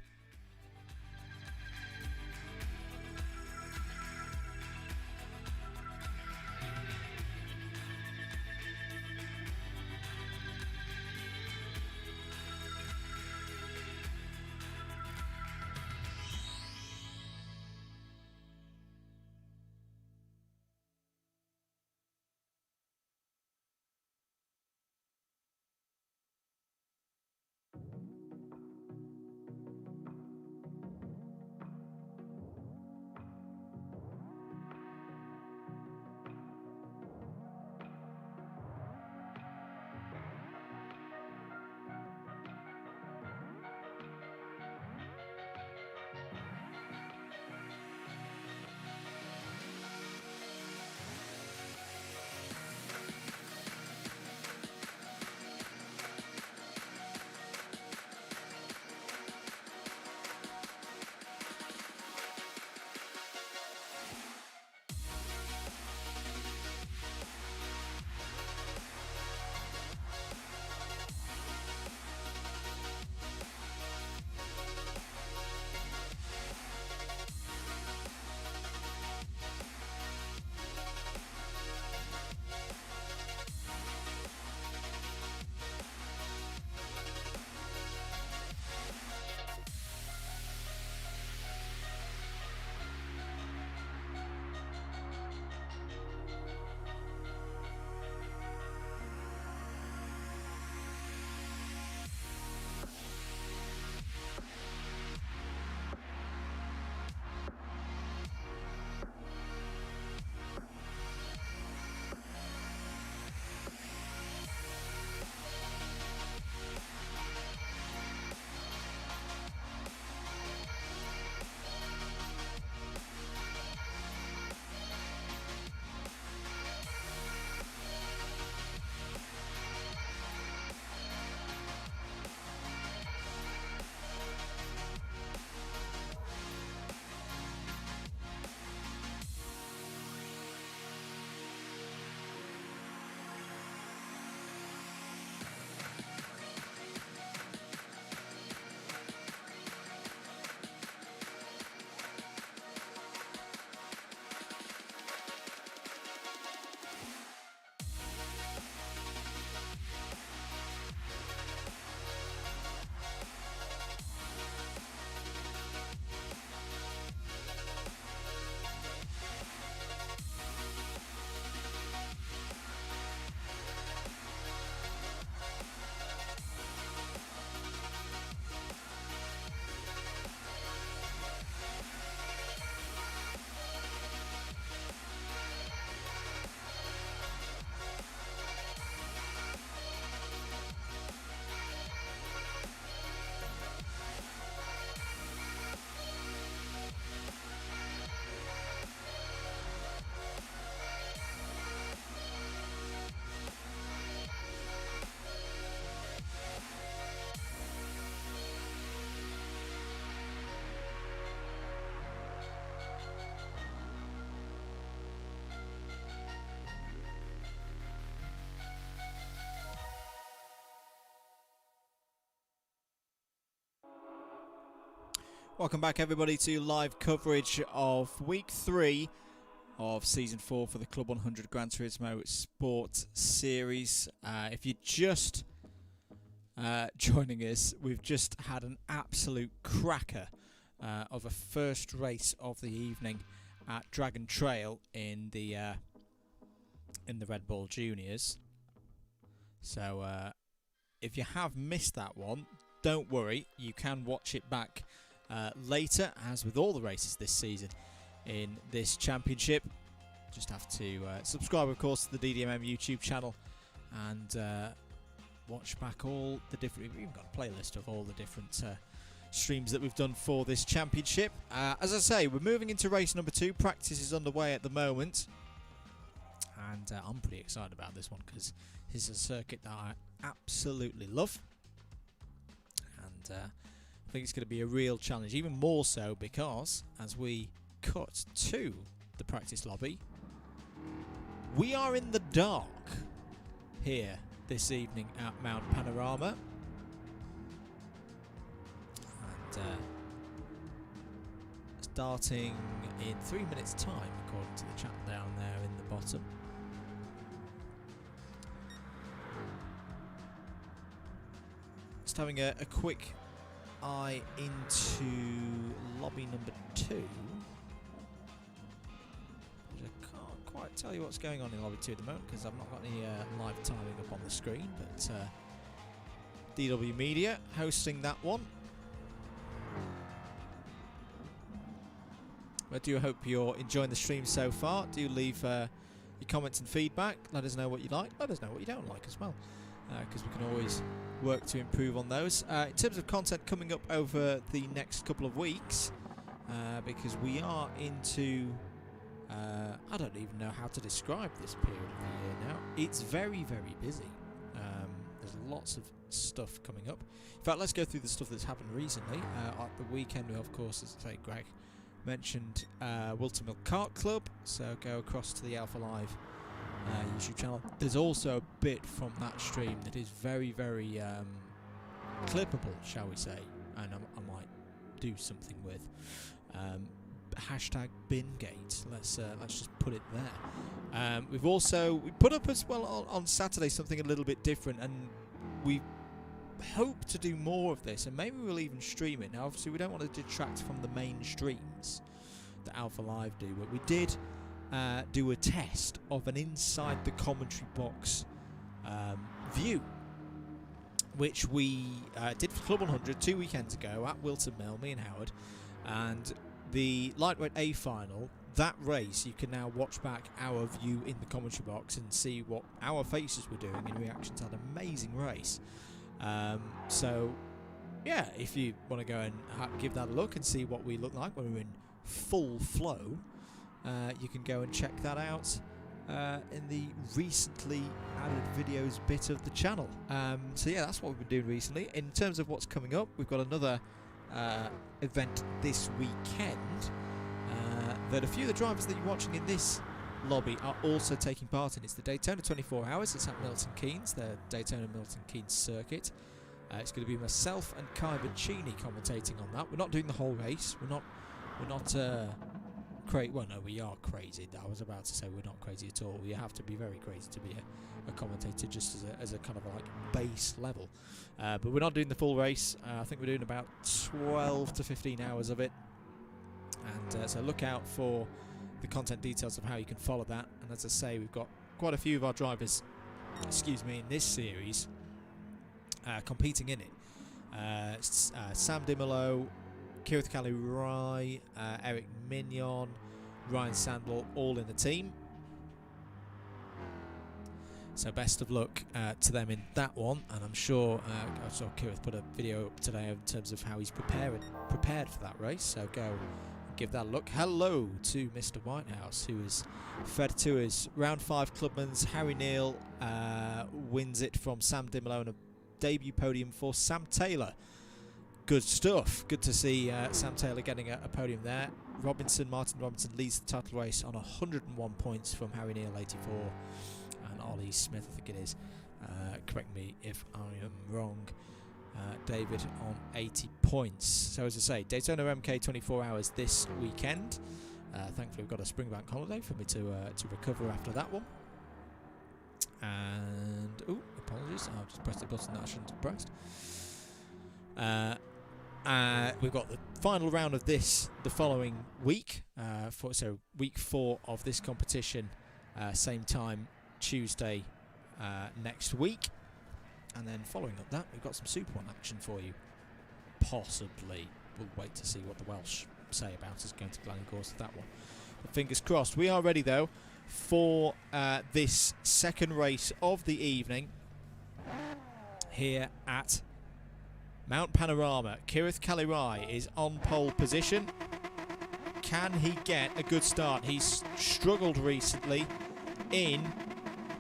Welcome back, everybody, to live coverage of Week 3 of Season 4 for the Club 100 Gran Turismo Sport Series. If you're just joining us, we've just had an absolute cracker of a first race of the evening at Dragon Trail in the Red Bull Juniors. So if you have missed that one, don't worry, you can watch it back later, as with all the races this season in this championship. Just have to subscribe, of course, to the DDMM YouTube channel and watch back all the different... We've even got a playlist of all the different streams that we've done for this championship. As I say, we're moving into race number 2. Practice is underway at the moment, and I'm pretty excited about this one because this is a circuit that I absolutely love, and I think it's going to be a real challenge, even more so because as we cut to the practice lobby, we are in the dark here this evening at Mount Panorama. And starting in 3 minutes' time, according to the chat down there in the bottom. Just having a quick eye into lobby number 2. I can't quite tell you what's going on in lobby 2 at the moment because I've not got any live timing up on the screen, but DW Media hosting that one. I do hope you're enjoying the stream so far. Do leave your comments and feedback. Let us know what you like. Let us know what you don't like as well, because we can always work to improve on those. In terms of content coming up over the next couple of weeks, because we are into... I don't even know how to describe this period of the year now. It's very, very busy. There's lots of stuff coming up. In fact, let's go through the stuff that's happened recently. At the weekend, of course, as I say, Greg mentioned Wilton Mill Kart Club, so go across to the Alpha Live YouTube channel. There's also a bit from that stream that is very, very clippable, shall we say, and I might do something with. Hashtag Bingate. Let's just put it there. We put up as well on Saturday something a little bit different, and we hope to do more of this, and maybe we'll even stream it. Now, obviously, we don't want to detract from the main streams that Alpha Live do, but we did do a test of an inside the commentary box view, which we did for Club 100 2 weekends ago at Wilton Mill, me and Howard, and the lightweight A final. That race, you can now watch back our view in the commentary box and see what our faces were doing in reaction to that amazing race. So yeah, if you want to go and give that a look and see what we look like when we're in full flow, you can go and check that out in the recently added videos bit of the channel. So yeah, that's what we've been doing recently. In terms of what's coming up, we've got another event this weekend that a few of the drivers that you're watching in this lobby are also taking part in. It's the Daytona 24 Hours. It's at Milton Keynes, the Daytona Milton Keynes circuit. It's going to be myself and Kai Boncini commentating on that. We're not doing the whole race. We're not crazy. Well, no, we are crazy. I was about to say we're not crazy at all. You have to be very crazy to be a commentator, just as a kind of like base level. But we're not doing the full race. I think we're doing about 12 to 15 hours of it. And so look out for the content details of how you can follow that. And as I say, we've got quite a few of our drivers, in this series competing in it. Sam Dimolo, Kirith Kali-Rai, Eric Mignon, Ryan Sandwell, all in the team. So best of luck to them in that one, and I'm sure I saw Kirith put a video up today in terms of how he's prepared for that race. So go and give that a look. Hello to Mr. Whitehouse, who is fed to us. Round 5 Clubman's Harry Neal wins it from Sam Dimolo, and a debut podium for Sam Taylor. Good stuff. Good to see Sam Taylor getting a podium there. Martin Robinson leads the title race on 101 points from Harry Neal 84, and Ollie Smith, I think it is, correct me if I am wrong, David on 80 points. So as I say, Daytona MK 24 hours this weekend. Thankfully we've got a spring bank holiday for me to recover after that one. And apologies, I've just pressed a button that I shouldn't have pressed. We've got the final round of this the following week, so week 4 of this competition, same time Tuesday next week, and then following up that we've got some Super 1 action for you, possibly. We'll wait to see what the Welsh say about us going to Glencorse for that one, but fingers crossed. We are ready though for this second race of the evening here at Mount Panorama. Kirith Kalirai is on pole position. Can he get a good start? He's struggled recently in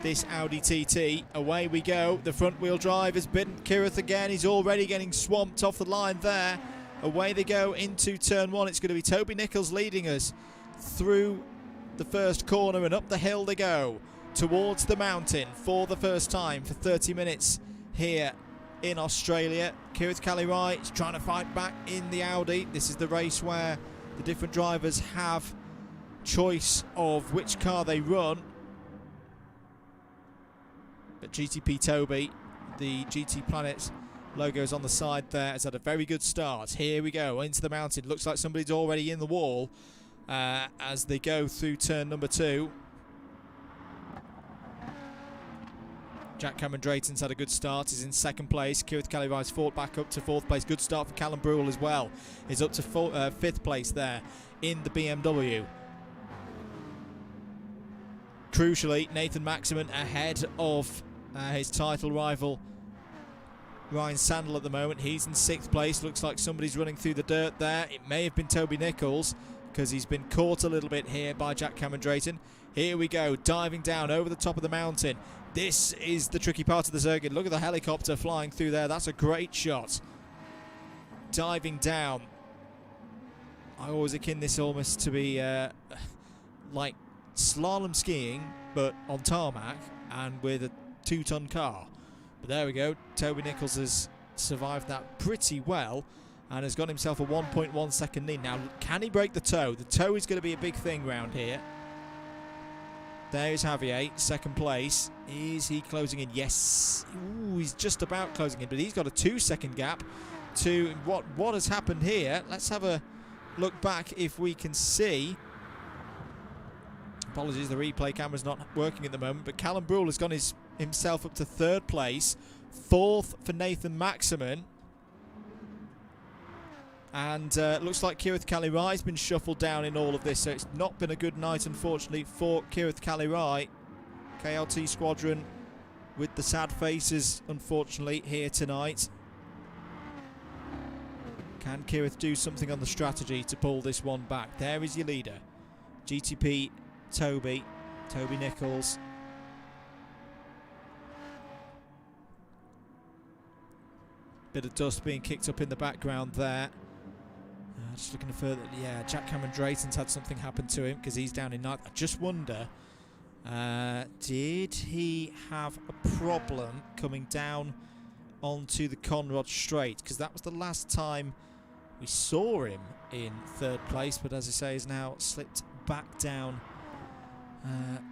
this Audi TT. Away we go. The front wheel drive has bitten Kirith again. He's already getting swamped off the line there. Away they go into turn 1. It's going to be Toby Nichols leading us through the first corner, and up the hill they go towards the mountain for the first time for 30 minutes here in Australia. Kirith Kalirai is trying to fight back in the Audi. This is the race where the different drivers have choice of which car they run. But GTP Toby, the GT Planet logos on the side there, has had a very good start. Here we go into the mountain. Looks like somebody's already in the wall as they go through turn number 2. Jack Cameron Drayton's had a good start. He's in second place. Kirith Kalirai's fought back up to 4th place. Good start for Callum Brule as well. He's up to 5th place there in the BMW. Crucially, Nathan Maximan ahead of his title rival Ryan Sandel at the moment. He's in 6th place. Looks like somebody's running through the dirt there. It may have been Toby Nichols, because he's been caught a little bit here by Jack Cameron Drayton. Here we go, diving down over the top of the mountain. This is the tricky part of the circuit. Look at the helicopter flying through there. That's a great shot. Diving down. I always akin this almost to be like slalom skiing, but on tarmac and with a 2-ton car. But there we go. Toby Nichols has survived that pretty well and has got himself a 1.1 second lead. Now, can he break the toe? The toe is going to be a big thing round here. There's Javier, second place. Is he closing in? Yes. Ooh, he's just about closing in, but he's got a 2-second gap to what has happened here. Let's have a look back if we can see. Apologies, the replay camera's not working at the moment, but Callum Brule has gone himself up to 3rd place. 4th for Nathan Maximan. And looks like Kirith Kalirai has been shuffled down in all of this, so it's not been a good night, unfortunately, for Kirith Kalirai. KLT Squadron with the sad faces, unfortunately, here tonight. Can Kirith do something on the strategy to pull this one back? There is your leader. GTP Toby Nichols. Bit of dust being kicked up in the background there. Just looking further, yeah, Jack Cameron Drayton's had something happen to him because he's down in 9th. I just wonder, did he have a problem coming down onto the Conrod Straight? Because that was the last time we saw him in 3rd place, but as I say, he's now slipped back down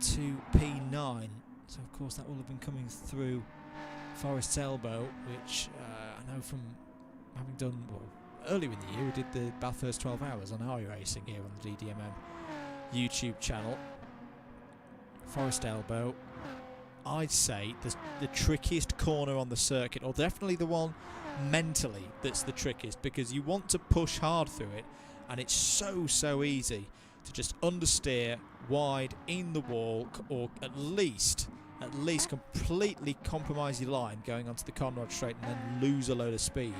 to P9. So of course that will have been coming through Forest's Elbow, which I know from having done, well, earlier in the year we did the Bathurst 12 Hours on iRacing here on the DDMM YouTube channel. Forest Elbow, I'd say the trickiest corner on the circuit, or definitely the one mentally that's the trickiest, because you want to push hard through it and it's so easy to just understeer wide in the wall, or at least completely compromise your line going onto the Conrod Straight and then lose a load of speed.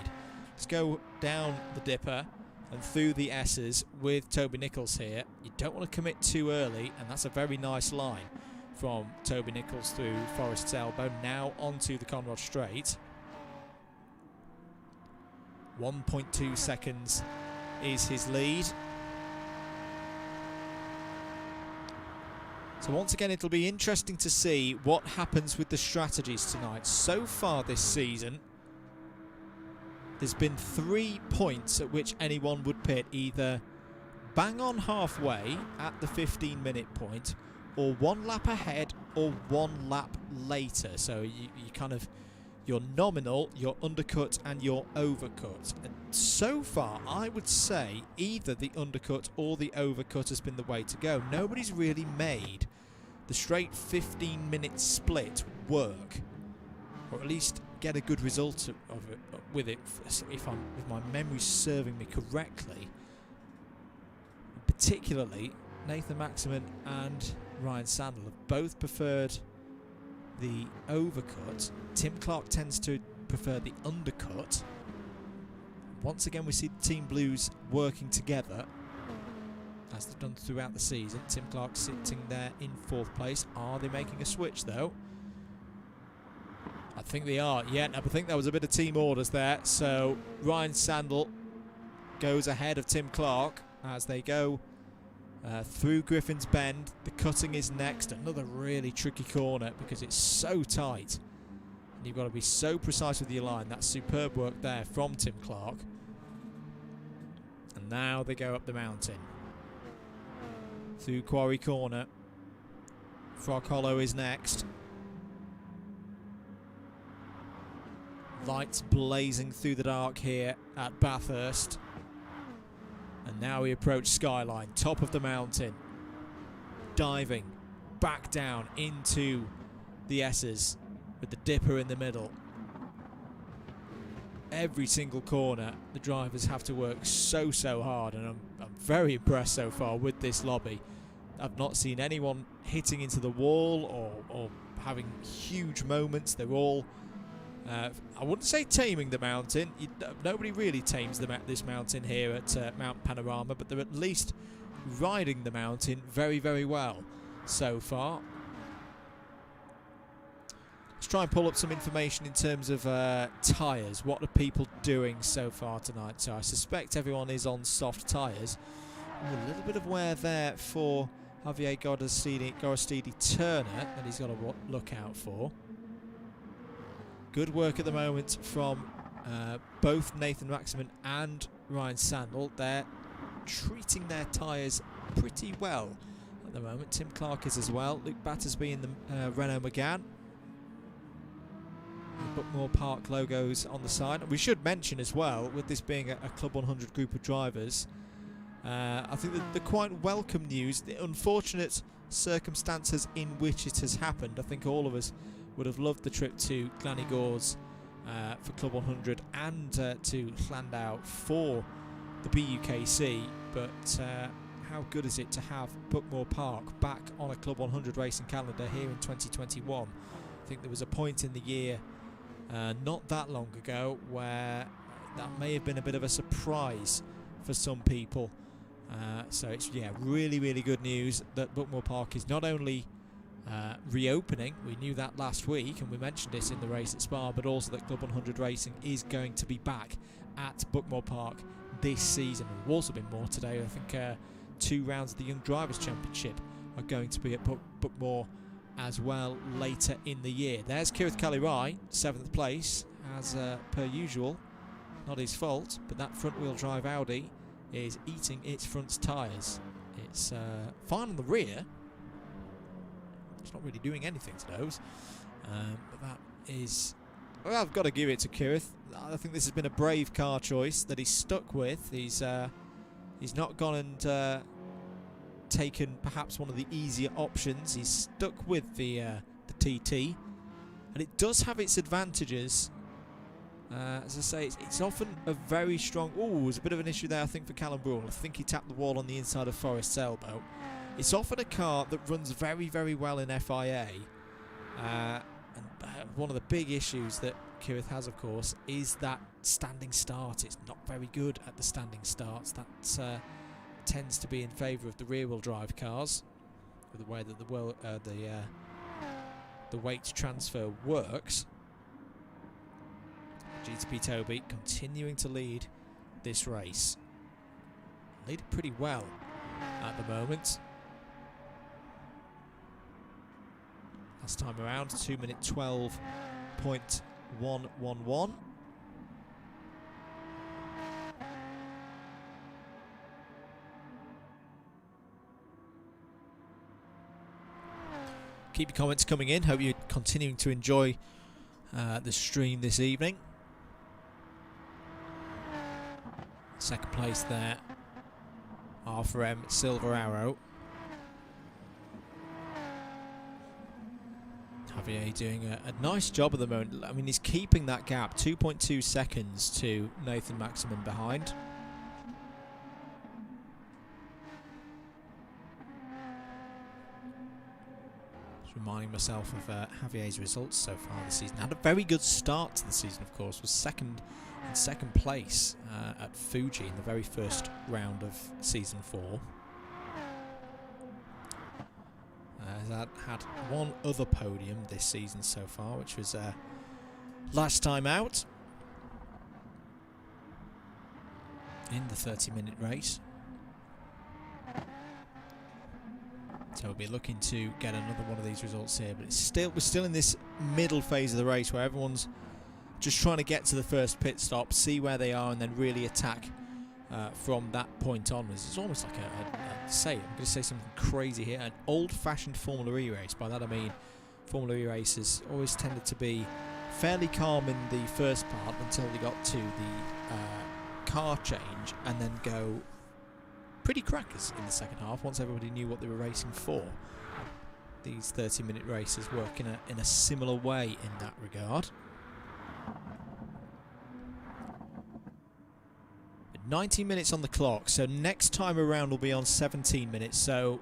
Let's go down the dipper and through the S's with Toby Nichols here. You don't want to commit too early, and that's a very nice line from Toby Nichols through Forest's Elbow. Now onto the Conrod Straight. 1.2 seconds is his lead. So once again, it'll be interesting to see what happens with the strategies tonight. So far this season, there's been 3 points at which anyone would pit either bang on halfway at the 15-minute point, or 1 lap ahead, or 1 lap later. So you kind of, your nominal, your undercut, and your overcut. And so far, I would say either the undercut or the overcut has been the way to go. Nobody's really made the straight 15-minute split work, or at least get a good result of it, with it, if my memory's serving me correctly. Particularly, Nathan Maximin and Ryan Sandel have both preferred the overcut. Tim Clark tends to prefer the undercut. Once again, we see the Team Blues working together, as they've done throughout the season. Tim Clark sitting there in 4th place. Are they making a switch, though? I think they are. Yeah, I think there was a bit of team orders there. So Ryan Sandel goes ahead of Tim Clark as they go through Griffin's Bend. The cutting is next. Another really tricky corner because it's so tight. And you've got to be so precise with your line. That's superb work there from Tim Clark. And now they go up the mountain. Through Quarry Corner. Frog Hollow is next. Lights blazing through the dark here at Bathurst. And now we approach Skyline, top of the mountain. Diving back down into the S's with the dipper in the middle. Every single corner, the drivers have to work so hard, and I'm very impressed so far with this lobby. I've not seen anyone hitting into the wall or having huge moments. They're all, I wouldn't say taming the mountain. Nobody really tames this mountain here at Mount Panorama, but they're at least riding the mountain very well so far. Let's try and pull up some information in terms of tyres. What are people doing so far tonight? So I suspect everyone is on soft tyres. A little bit of wear there for Javier Gorostidi Turner that he's got to look out for. Good work at the moment from both Nathan Maximin and Ryan Sandel. They're treating their tyres pretty well at the moment. Tim Clark is as well. Luke Battersby in the Renault Megane. Bookmore Park logos on the side. And we should mention as well, with this being a Club 100 group of drivers, I think that the quite welcome news, the unfortunate circumstances in which it has happened, I think all of us would have loved the trip to Glanigors for Club 100 and to Llandau for the BUKC, but how good is it to have Bookmore Park back on a Club 100 racing calendar here in 2021? I think there was a point in the year not that long ago where that may have been a bit of a surprise for some people. So it's really good news that Bookmore Park is not only reopening, we knew that last week and we mentioned this in the race at Spa, but also that Club 100 racing is going to be back at Bookmore Park this season. There's also been more today. I think 2 rounds of the Young Drivers' Championship are going to be at Bookmore as well later in the year. There's Kirith Kalirai, 7th place, as per usual. Not his fault, but that front-wheel drive Audi is eating its front tyres. It's fine on the rear. It's not really doing anything to those. But that is... Well, I've got to give it to Kirith. I think this has been a brave car choice that he's stuck with. He's not gone and taken perhaps one of the easier options. He's stuck with the TT, and it does have its advantages. As I say, it's often a very strong... Oh, there's a bit of an issue there, I think, for Callum Brawl. I think he tapped the wall on the inside of Forest's elbow. It's often a car that runs very well in FIA. And one of the big issues that Kirith has, of course, is that standing start. It's not very good at the standing starts. That tends to be in favour of the rear-wheel drive cars, with the way that the weight transfer works. GTP Toby continuing to lead this race. Lead it pretty well at the moment. Last time around, 2 minute 12.111. Keep your comments coming in. Hope you're continuing to enjoy the stream this evening. Second place there, R4M Silver Arrow. Javier doing a nice job at the moment. I mean, he's keeping that gap, 2.2 seconds to Nathan Maximin behind. Just reminding myself of Javier's results so far this season. Had a very good start to the season, of course. Was second place at Fuji in the very first round of season 4. Had one other podium this season so far, which was last time out in the 30-minute race. So we'll be looking to get another one of these results here, but we're still in this middle phase of the race where everyone's just trying to get to the first pit stop, see where they are, and then really attack from that point onwards. It's almost like I'm going to say something crazy here, an old-fashioned Formula E race. By that I mean Formula E races always tended to be fairly calm in the first part until they got to the car change, and then go pretty crackers in the second half once everybody knew what they were racing for. These 30-minute races work in a similar way in that regard. 19 minutes on the clock, so next time around will be on 17 minutes, so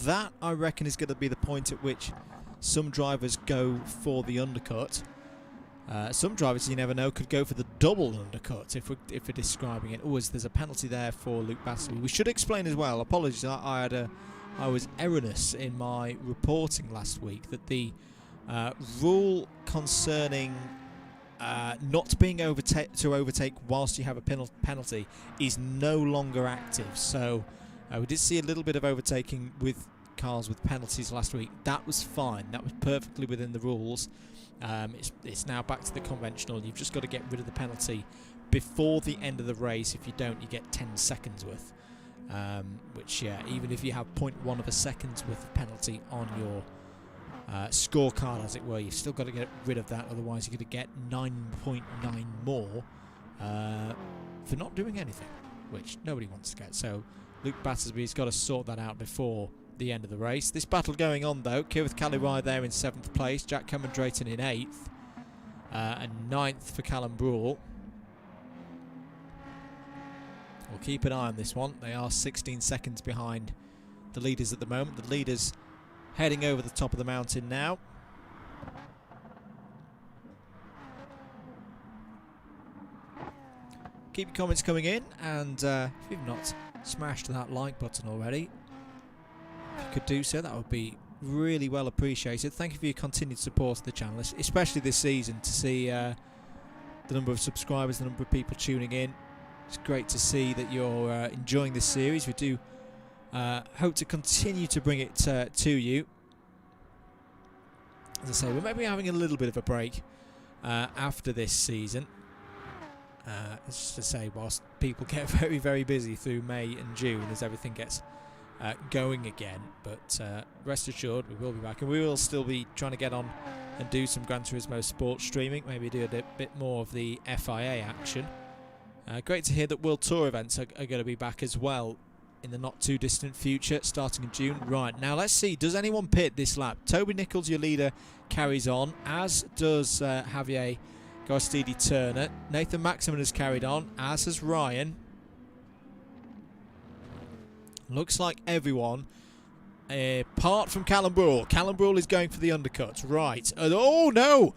that I reckon is going to be the point at which some drivers go for the undercut. Some drivers, you never know, could go for the double undercut if we're describing it. Oh, there's a penalty there for Luke Batterby. We should explain as well, apologies, I was erroneous in my reporting last week that the rule concerning not being to overtake whilst you have a penalty is no longer active. So we did see a little bit of overtaking with cars with penalties last week. That was fine. That was perfectly within the rules. It's now back to the conventional. You've just got to get rid of the penalty before the end of the race. If you don't, you get 10 seconds worth. Which, yeah, even if you have 0.1 of a second's worth of penalty on your scorecard, as it were, you've still got to get rid of that, otherwise you're going to get 9.9 more for not doing anything, which nobody wants to get. So Luke Battersby's got to sort that out before the end of the race. This battle going on though, Kirith Calirai there in 7th place, Jack Cameron Drayton in 8th, and 9th for Callum Brule. We'll keep an eye on this one. They are 16 seconds behind the leaders at the moment. The leaders heading over the top of the mountain now. Keep your comments coming in, and if you've not smashed that like button already, if you could do so, that would be really well appreciated. Thank you for your continued support of the channel, especially this season, to see the number of subscribers, the number of people tuning in. It's great to see that you're enjoying this series. We do hope to continue to bring it to you. As I say, we're maybe having a little bit of a break after this season. It's just to say, whilst people get very, very busy through May and June as everything gets going again. But rest assured, we will be back, and we will still be trying to get on and do some Gran Turismo sports streaming. Maybe do a bit more of the FIA action. Great to hear that World Tour events are going to be back as well in the not too distant future, starting in June. Right, now let's see, does anyone pit this lap? Toby Nichols, your leader, carries on, as does Javier Garstidi Turner. Nathan Maximin has carried on, as has Ryan. Looks like everyone, apart from Callum Brule. Callum Brule is going for the undercut. Right. Oh, no!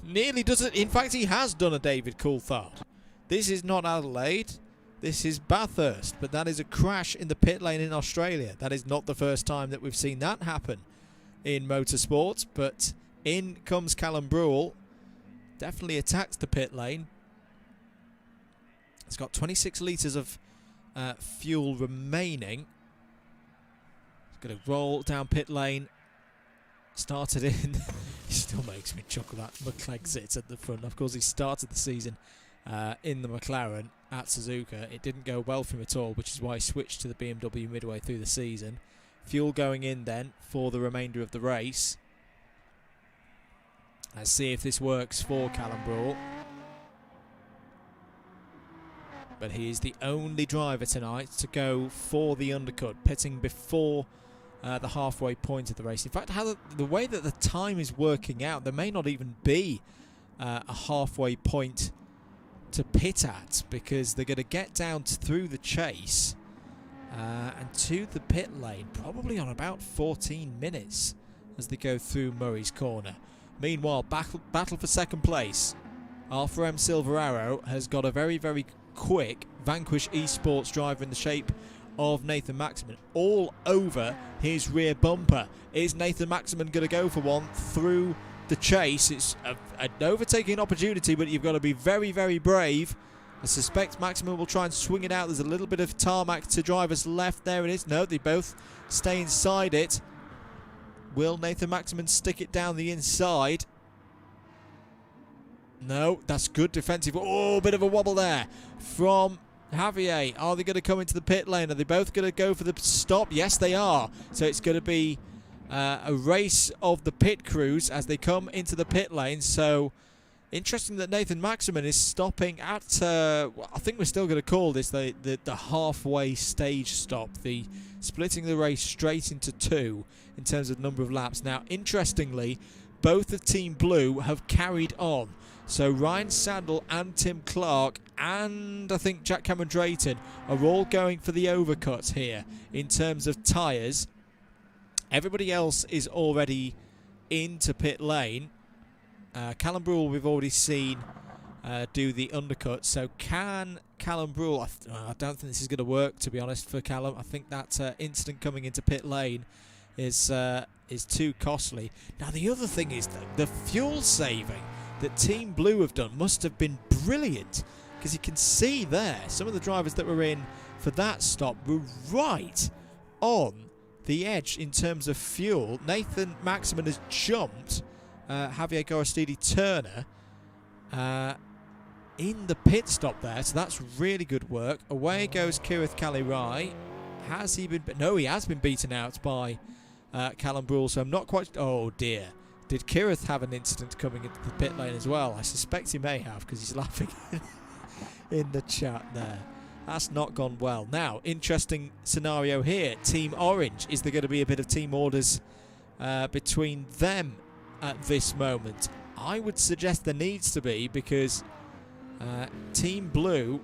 Nearly does it. In fact, he has done a David Coulthard. This is not Adelaide. This is Bathurst. But that is a crash in the pit lane in Australia. That is not the first time that we've seen that happen in motorsport. But in comes Callum Brule. Definitely attacks the pit lane. It's got 26 litres of fuel remaining. It's going to roll down pit lane. Started in. He still makes me chuckle that McClegg at the front. Of course, he started the season in the McLaren at Suzuka. It didn't go well for him at all, which is why he switched to the BMW midway through the season. fuel going in then for the remainder of the race. Let's see if this works for Callum Brawl. But he is the only driver tonight to go for the undercut, pitting before the halfway point of the race. In fact, how the way that the time is working out, there may not even be a halfway point to pit at, because they're going to get down through the chase and to the pit lane probably on about 14 minutes as they go through Murray's Corner. Meanwhile, battle for second place. Alfa M Silver Arrow has got a very, very quick Vanquish Esports driver in the shape of Nathan Maximin all over his rear bumper. Is Nathan Maximin going to go for one through the chase? It's an overtaking opportunity, but you've got to be very, very brave. I suspect Maximin will try and swing it out. There's a little bit of tarmac to drivers left. There it is. No, they both stay inside it. Will Nathan Maximin stick it down the inside? No, that's good defensive. Oh, bit of a wobble there from Javier. Are they going to come into the pit lane? Are they both going to go for the stop? Yes, they are. So it's going to be a race of the pit crews as they come into the pit lane. So interesting that Nathan Maximin is stopping at, well, I think we're still going to call this the halfway stage stop. The splitting the race straight into two in terms of number of laps. Now, interestingly, both of Team Blue have carried on. So Ryan Sandel and Tim Clark and I think Jack Cameron Drayton are all going for the overcut here in terms of tyres. Everybody else is already into pit lane. Callum Brawl we've already seen do the undercut. So can Callum Brawl... I don't think this is going to work, to be honest, for Callum. I think that incident coming into pit lane is too costly. Now the other thing is that the fuel saving that Team Blue have done must have been brilliant, because you can see there some of the drivers that were in for that stop were right on the edge in terms of fuel. Nathan Maximin has jumped Javier Gorostidi Turner in the pit stop there, so that's really good work. Away goes Kirith Kalirai. Has he been... No, he has been beaten out by Callum Brawl, so I'm not quite... Oh dear. Did Kirith have an incident coming into the pit lane as well? I suspect he may have, because he's laughing in the chat there. That's not gone well. Now, interesting scenario here. Team Orange. Is there going to be a bit of team orders between them at this moment? I would suggest there needs to be, because Team Blue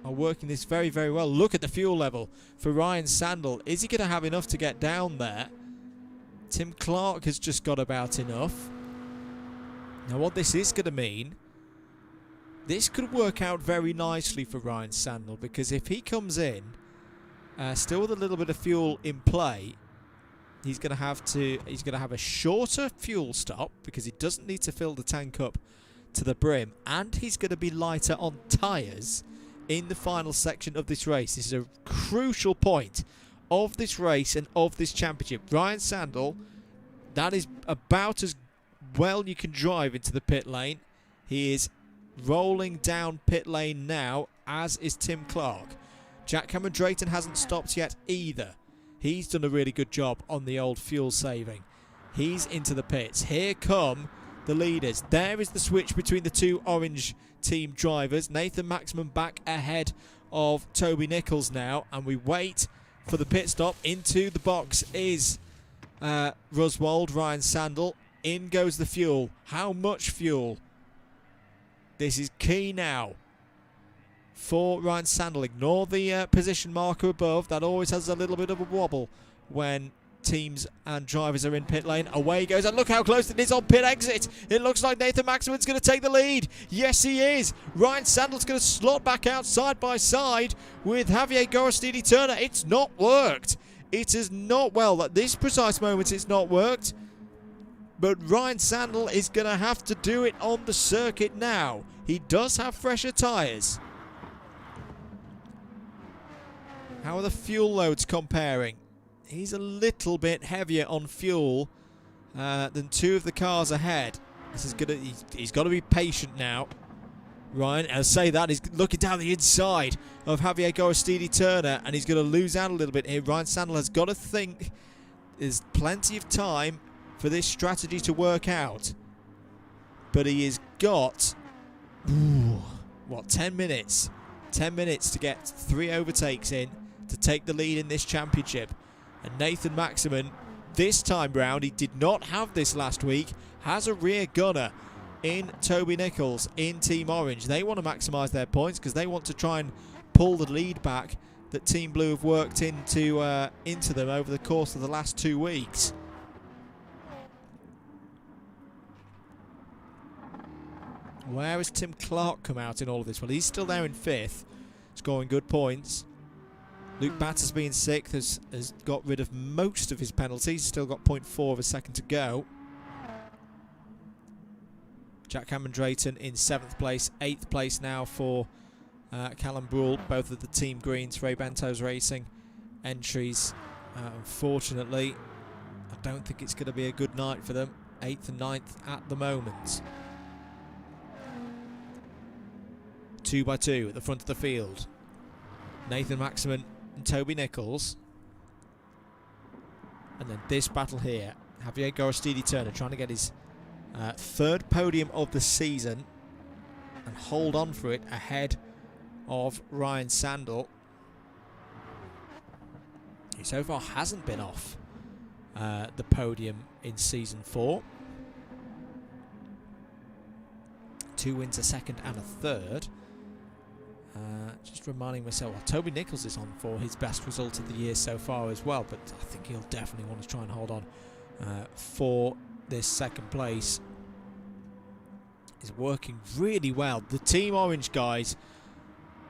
are working this very, very well. Look at the fuel level for Ryan Sandel. Is he going to have enough to get down there? Tim Clark has just got about enough. Now what this is going to mean, this could work out very nicely for Ryan Sandel, because if he comes in still with a little bit of fuel in play, he's going to have a shorter fuel stop, because he doesn't need to fill the tank up to the brim, and he's going to be lighter on tyres in the final section of this race. This is a crucial point of this race and of this championship. Ryan Sandel, that is about as well you can drive into the pit lane. He is rolling down pit lane now, as is Tim Clark. Jack Cameron Drayton hasn't stopped yet either. He's done a really good job on the old fuel saving. He's into the pits. Here come the leaders. There is the switch between the two orange team drivers. Nathan Maximin back ahead of Toby Nichols now, and we wait for the pit stop. Into the box is Roswald, Ryan Sandel. In goes the fuel. How much fuel? This is key now for Ryan Sandel. Ignore the position marker above. That always has a little bit of a wobble when teams and drivers are in pit lane. Away he goes, and look how close it is on pit exit. It looks like Nathan Maximin's going to take the lead. Yes, he is. Ryan Sandel's going to slot back out side by side with Javier Gorostidi Turner. It's not worked. It has not, well, at this precise moment it's not worked. But Ryan Sandel is going to have to do it on the circuit now. He does have fresher tyres. How are the fuel loads comparing? He's a little bit heavier on fuel than two of the cars ahead. This is gonna. He's got to be patient now. Ryan, I'll say that, he's looking down the inside of Javier Gorostidi-Turner, and he's going to lose out a little bit here. Ryan Sandel has got to think there's plenty of time for this strategy to work out. But he has got, 10 minutes? 10 minutes to get 3 overtakes in to take the lead in this championship. And Nathan Maximin, this time round, he did not have this last week, has a rear gunner in Toby Nichols in Team Orange. They want to maximise their points because they want to try and pull the lead back that Team Blue have worked into them over the course of the last 2 weeks. Where has Tim Clark come out in all of this? Well, he's still there in 5th, scoring good points. Luke Battersby in 6th has got rid of most of his penalties. Still got 0.4 of a second to go. Jack Cameron Drayton in 7th place. 8th place now for Callum Brule, both of the Team Greens. Ray Bento's Racing entries. Unfortunately, I don't think it's going to be a good night for them. 8th and 9th at the moment. 2 by 2 at the front of the field. Nathan Maximin and Toby Nichols. And then this battle here. Javier Gorostidi-Turner trying to get his 3rd podium of the season and hold on for it ahead of Ryan Sandel, who so far hasn't been off the podium in Season 4. 2 wins, a 2nd and a 3rd. Just reminding myself, well, Toby Nichols is on for his best result of the year so far as well, but I think he'll definitely want to try and hold on for this 2nd place. Is working really well. The Team Orange guys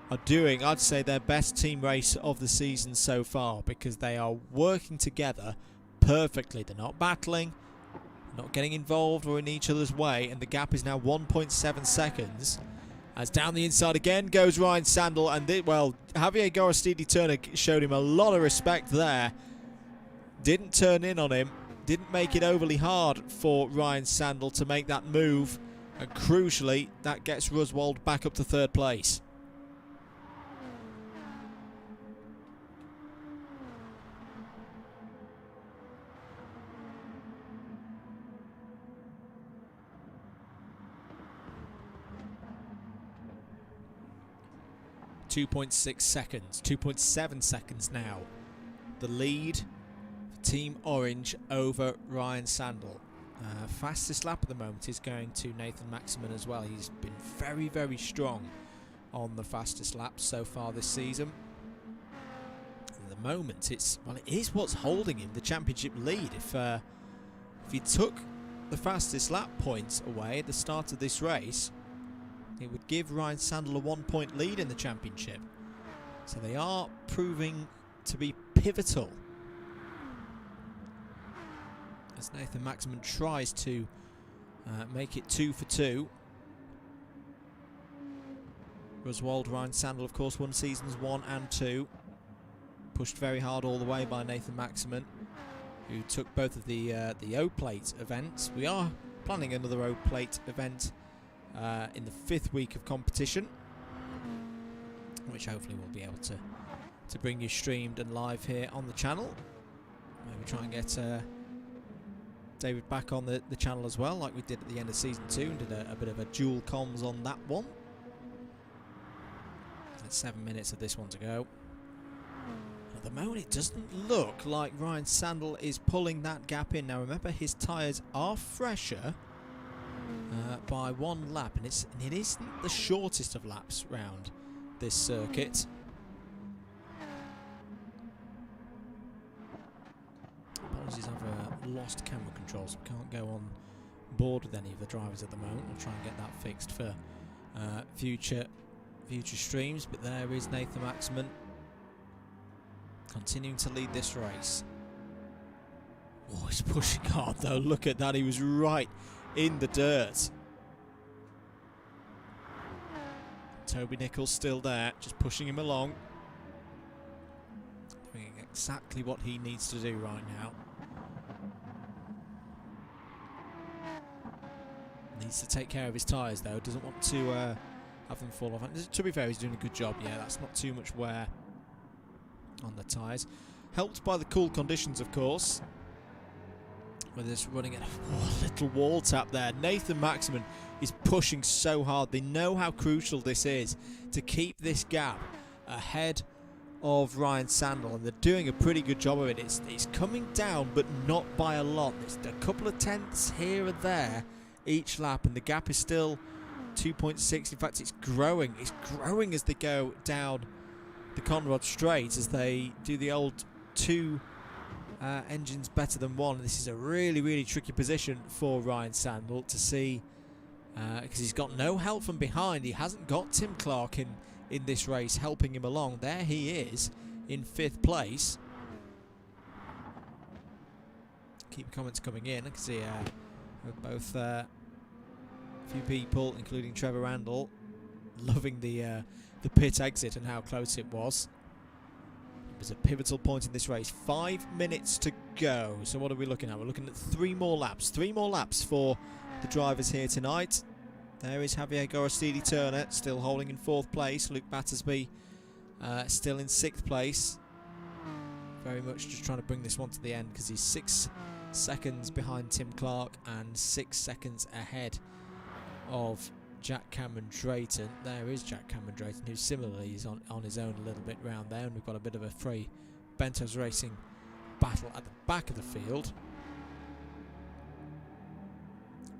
are doing, I'd say, their best team race of the season so far, because they are working together perfectly. They're not battling, not getting involved or in each other's way, and the gap is now 1.7 seconds. As down the inside again goes Ryan Sandel, and Javier Gorostidi-Turner showed him a lot of respect there. Didn't turn in on him, didn't make it overly hard for Ryan Sandel to make that move, and crucially, that gets Ruswold back up to 3rd place. .6 seconds, 2.7 seconds now. The lead for Team Orange over Ryan Sandel. Fastest lap at the moment is going to Nathan Maximin as well. He's been very, very strong on the fastest laps so far this season. At the moment, it is what's holding him the championship lead. If he took the fastest lap points away at the start of this race, it would give Ryan Sandel a 1-point lead in the championship. So they are proving to be pivotal as Nathan Maximin tries to make it 2 for 2. Ruswold, Ryan Sandel, of course, won seasons 1 and 2. Pushed very hard all the way by Nathan Maximin, who took both of the O-Plate events. We are planning another O-Plate event in the 5th week of competition, which hopefully we'll be able to bring you streamed and live here on the channel. Maybe try and get David back on the channel as well, like we did at the end of season 2, and did a bit of a dual comms on that one. There's 7 minutes of this one to go. At the moment, it doesn't look like Ryan Sandel is pulling that gap in. Now remember, his tyres are fresher by 1 lap, and it isn't the shortest of laps round this circuit. Apologies, I've lost camera controls. We can't go on board with any of the drivers at the moment. We'll try and get that fixed for future streams. But there is Nathan Maximin continuing to lead this race. Oh, he's pushing hard though. Look at that. He was right in the dirt. Toby Nichols still there, just pushing him along. Doing exactly what he needs to do right now. Needs to take care of his tyres though. Doesn't want to have them fall off. And to be fair, he's doing a good job. Yeah, that's not too much wear on the tyres. Helped by the cool conditions, of course. With this running at a little wall tap there. Nathan Maximan is pushing so hard. They know how crucial this is to keep this gap ahead of Ryan Sandel, and they're doing a pretty good job of it. It's coming down, but not by a lot. There's a couple of tenths here and there each lap, and the gap is still 2.6. In fact, it's growing. It's growing as they go down the Conrod Straight, as they do the old two engines better than one. This is a really, really tricky position for Ryan Sandel to see, because he's got no help from behind. He hasn't got Tim Clark in this race helping him along. There he is in 5th place. Keep comments coming in. I can see both a few people, including Trevor Randall, loving the pit exit and how close it was. It was a pivotal point in this race. 5 minutes to go. So what are we looking at? We're looking at 3 more laps. 3 more laps for the drivers here tonight. There is Javier Gorostidi Turner still holding in 4th place. Luke Battersby still in 6th place. Very much just trying to bring this one to the end, because he's 6 seconds behind Tim Clark and 6 seconds ahead of Jack Cameron Drayton. There is Jack Cameron Drayton, who similarly is on his own a little bit round there, and we've got a bit of a Frey Bentos Racing battle at the back of the field.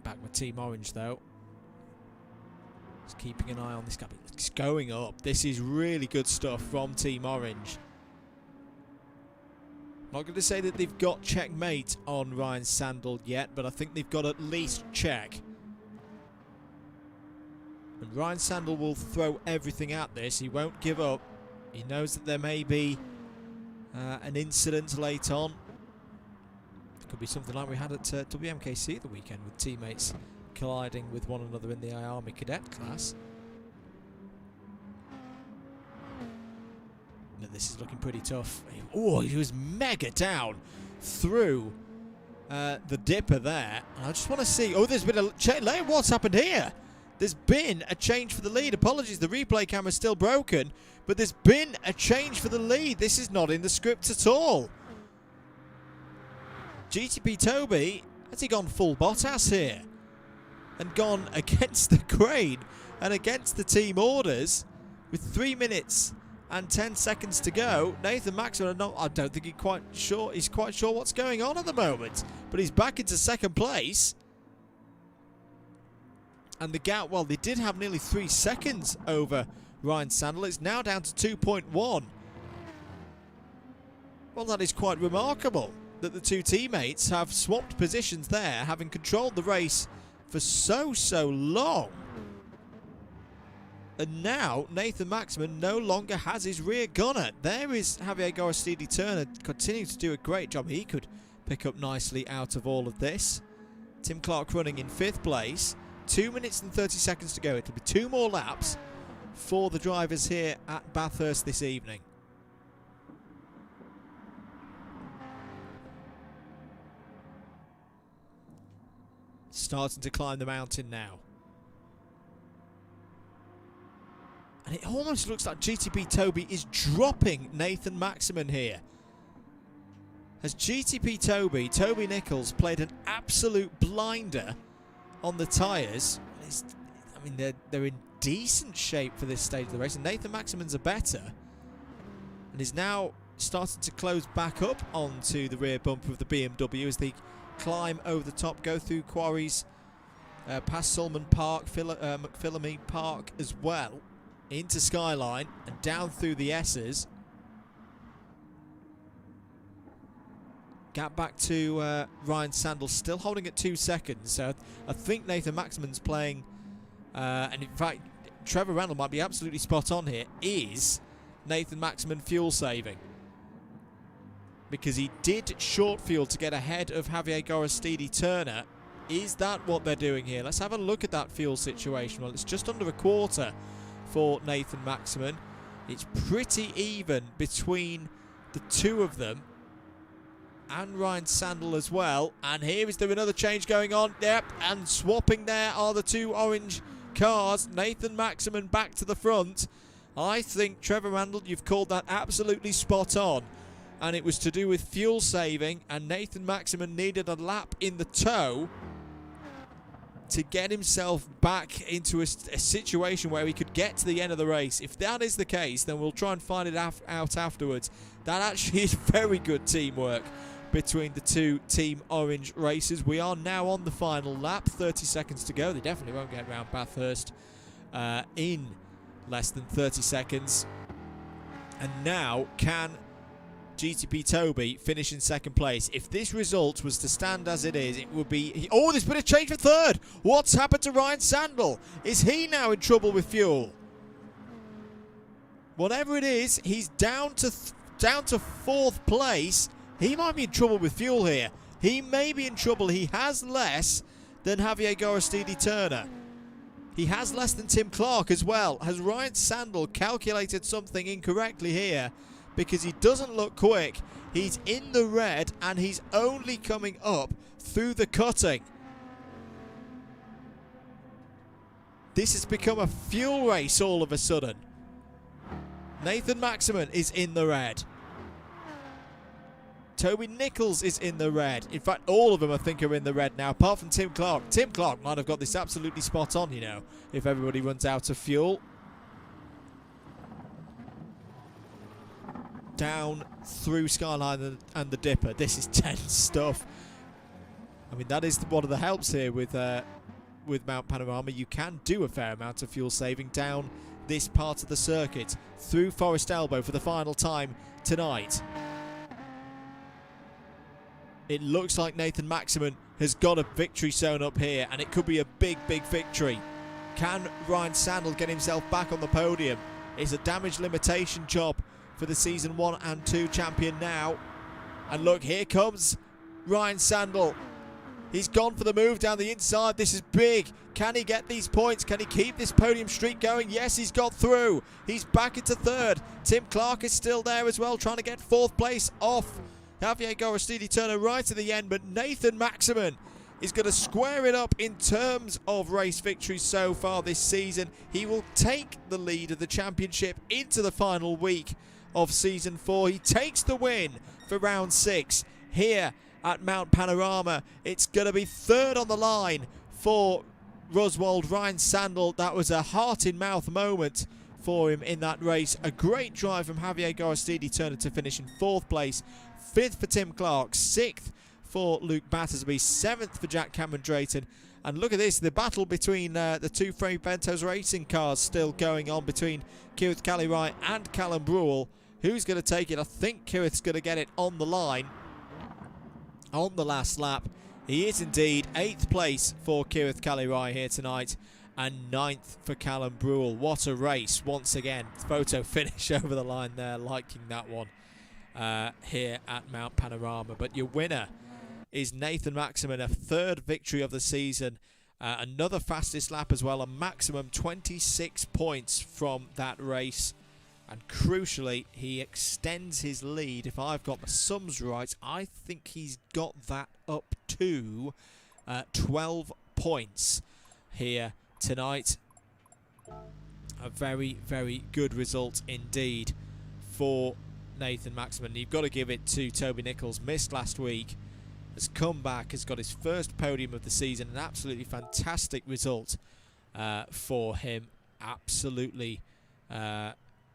Back with Team Orange though. Just keeping an eye on this gap. It's going up. This is really good stuff from Team Orange. I'm not going to say that they've got checkmate on Ryan Sandel yet, but I think they've got at least check. And Ryan Sandel will throw everything at this. He won't give up. He knows that there may be an incident late on. It could be something like we had at WMKC at the weekend, with teammates colliding with one another in the Army Cadet class. Now this is looking pretty tough. Oh, he was mega down through the dipper there. And I just want to see. Oh, there's been a change. What's happened here? There's been a change for the lead. Apologies, the replay camera's still broken, but there's been a change for the lead. This is not in the script at all. GTP Toby, has he gone full Bottas here? And gone against the grain and against the team orders with 3 minutes and 10 seconds to go. Nathan Maxwell, I don't think he's quite sure what's going on at the moment, but he's back into 2nd place. And the gap, well, they did have nearly 3 seconds over Ryan Sandel. It's now down to 2.1. Well, that is quite remarkable that the two teammates have swapped positions there, having controlled the race for so long. And now Nathan Maximan no longer has his rear gunner. There is Javier Gorostidi Turner continuing to do a great job. He could pick up nicely out of all of this. Tim Clark running in 5th place. 2 minutes and 30 seconds to go. It'll be 2 more laps for the drivers here at Bathurst this evening. Starting to climb the mountain now. And it almost looks like GTP Toby is dropping Nathan Maximan here. As GTP Toby Nichols played an absolute blinder on the tyres. I mean, they're in decent shape for this stage of the race, and Nathan Maximan's are better, and is now starting to close back up onto the rear bumper of the BMW as they climb over the top, go through quarries, past Sulman Park, McPhillamy Park as well, into Skyline and down through the S's. Gap back to Ryan Sandel, still holding at 2 seconds. So I think Nathan Maximan's playing, and in fact, Trevor Randall might be absolutely spot on here. Is Nathan Maximan fuel saving? Because he did short fuel to get ahead of Javier Gorostidi Turner. Is that what they're doing here? Let's have a look at that fuel situation. Well, it's just under a quarter for Nathan Maximan. It's pretty even between the two of them. And Ryan Sandel as well. And here is there another change going on. Yep, and swapping there are the two orange cars. Nathan Maximan back to the front. I think, Trevor Randall, you've called that absolutely spot on. And it was to do with fuel saving, and Nathan Maximan needed a lap in the toe to get himself back into a situation where he could get to the end of the race. If that is the case, then we'll try and find it out afterwards. That actually is very good teamwork between the two Team Orange racers. We are now on the final lap, 30 seconds to go. They definitely won't get round Bathurst in less than 30 seconds. And now can GTP Toby finish in second place. If this result was to stand as it is, it would be... Oh, there's been a change for third. What's happened to Ryan Sandel? Is he now in trouble with fuel? Whatever it is, he's down to fourth place. He might be in trouble with fuel here. He may be in trouble. He has less than Javier Gorostidi Turner. He has less than Tim Clark as well. Has Ryan Sandel calculated something incorrectly here? Because he doesn't look quick. He's in the red and he's only coming up through the cutting. This has become a fuel race all of a sudden. Nathan Maximan is in the red. Toby Nichols is in the red. In fact, all of them I think are in the red now, apart from Tim Clark. Tim Clark might have got this absolutely spot on, you know, if everybody runs out of fuel. Down through Skyline and the Dipper. This is tense stuff. I mean, that is one of the helps here with Mount Panorama. You can do a fair amount of fuel saving down this part of the circuit through Forest Elbow for the final time tonight. It looks like Nathan Maximan has got a victory sewn up here, and it could be a big, big victory. Can Ryan Sandel get himself back on the podium? It's a damage limitation job for the Season 1 and 2 champion now. And look, here comes Ryan Sandel. He's gone for the move down the inside. This is big. Can he get these points? Can he keep this podium streak going? Yes, he's got through. He's back into third. Tim Clark is still there as well, trying to get fourth place off Javier Gorostidi Turner right at the end. But Nathan Maximan is going to square it up in terms of race victories so far this season. He will take the lead of the championship into the final week of Season 4. He takes the win for round 6 here at Mount Panorama. It's going to be third on the line for Roswald Ryan Sandel. That was a heart-in-mouth moment for him in that race. A great drive from Javier Gorostidi Turner to finish in fourth place. Fifth for Tim Clark. Sixth for Luke Battersby. Seventh for Jack Cameron Drayton. And look at this, the battle between the two Frame Bentos racing cars still going on between Kirith Calirai and Callum Brewell. Who's going to take it? I think Kirith's going to get it on the line on the last lap. He is indeed 8th place for Kirith Calirai here tonight, and 9th for Callum Brewell. What a race once again. Photo finish over the line there, liking that one here at Mount Panorama. But your winner is Nathan Maximan, a third victory of the season. Another fastest lap as well, a maximum 26 points from that race. And crucially, he extends his lead. If I've got the sums right, I think he's got that up to 12 points here tonight. A very, very good result indeed for Nathan Maximan. You've got to give it to Toby Nichols. Missed last week, has come back, has got his first podium of the season. An absolutely fantastic result for him. Absolutely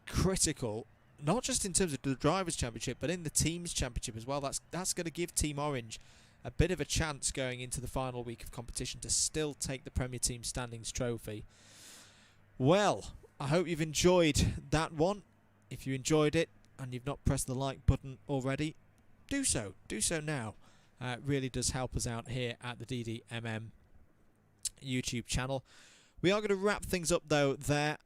critical, not just in terms of the Drivers' Championship, but in the Teams' Championship as well. That's going to give Team Orange a bit of a chance going into the final week of competition to still take the Premier Team Standings trophy. Well, I hope you've enjoyed that one. If you enjoyed it and you've not pressed the like button already, do so. Do so now. It really does help us out here at the DDMM YouTube channel. We are going to wrap things up though there.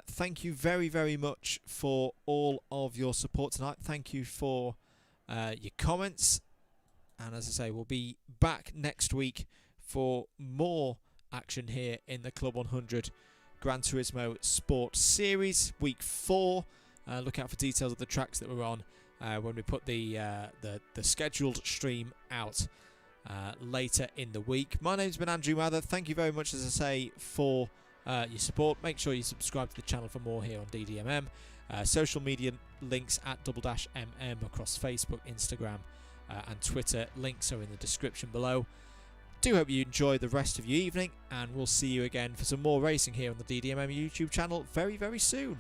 Thank you very, very much for all of your support tonight. Thank you for your comments. And as I say, we'll be back next week for more action here in the Club 100 Gran Turismo Sport Series, Week 4. Look out for details of the tracks that we're on when we put the scheduled stream out later in the week. My name's been Andrew Mather. Thank you very much, as I say, for your support. Make sure you subscribe to the channel for more here on DDMM. Social media links at _MM across Facebook, Instagram and Twitter. Links are in the description below. Do hope you enjoy the rest of your evening, and we'll see you again for some more racing here on the DDMM YouTube channel very, very soon.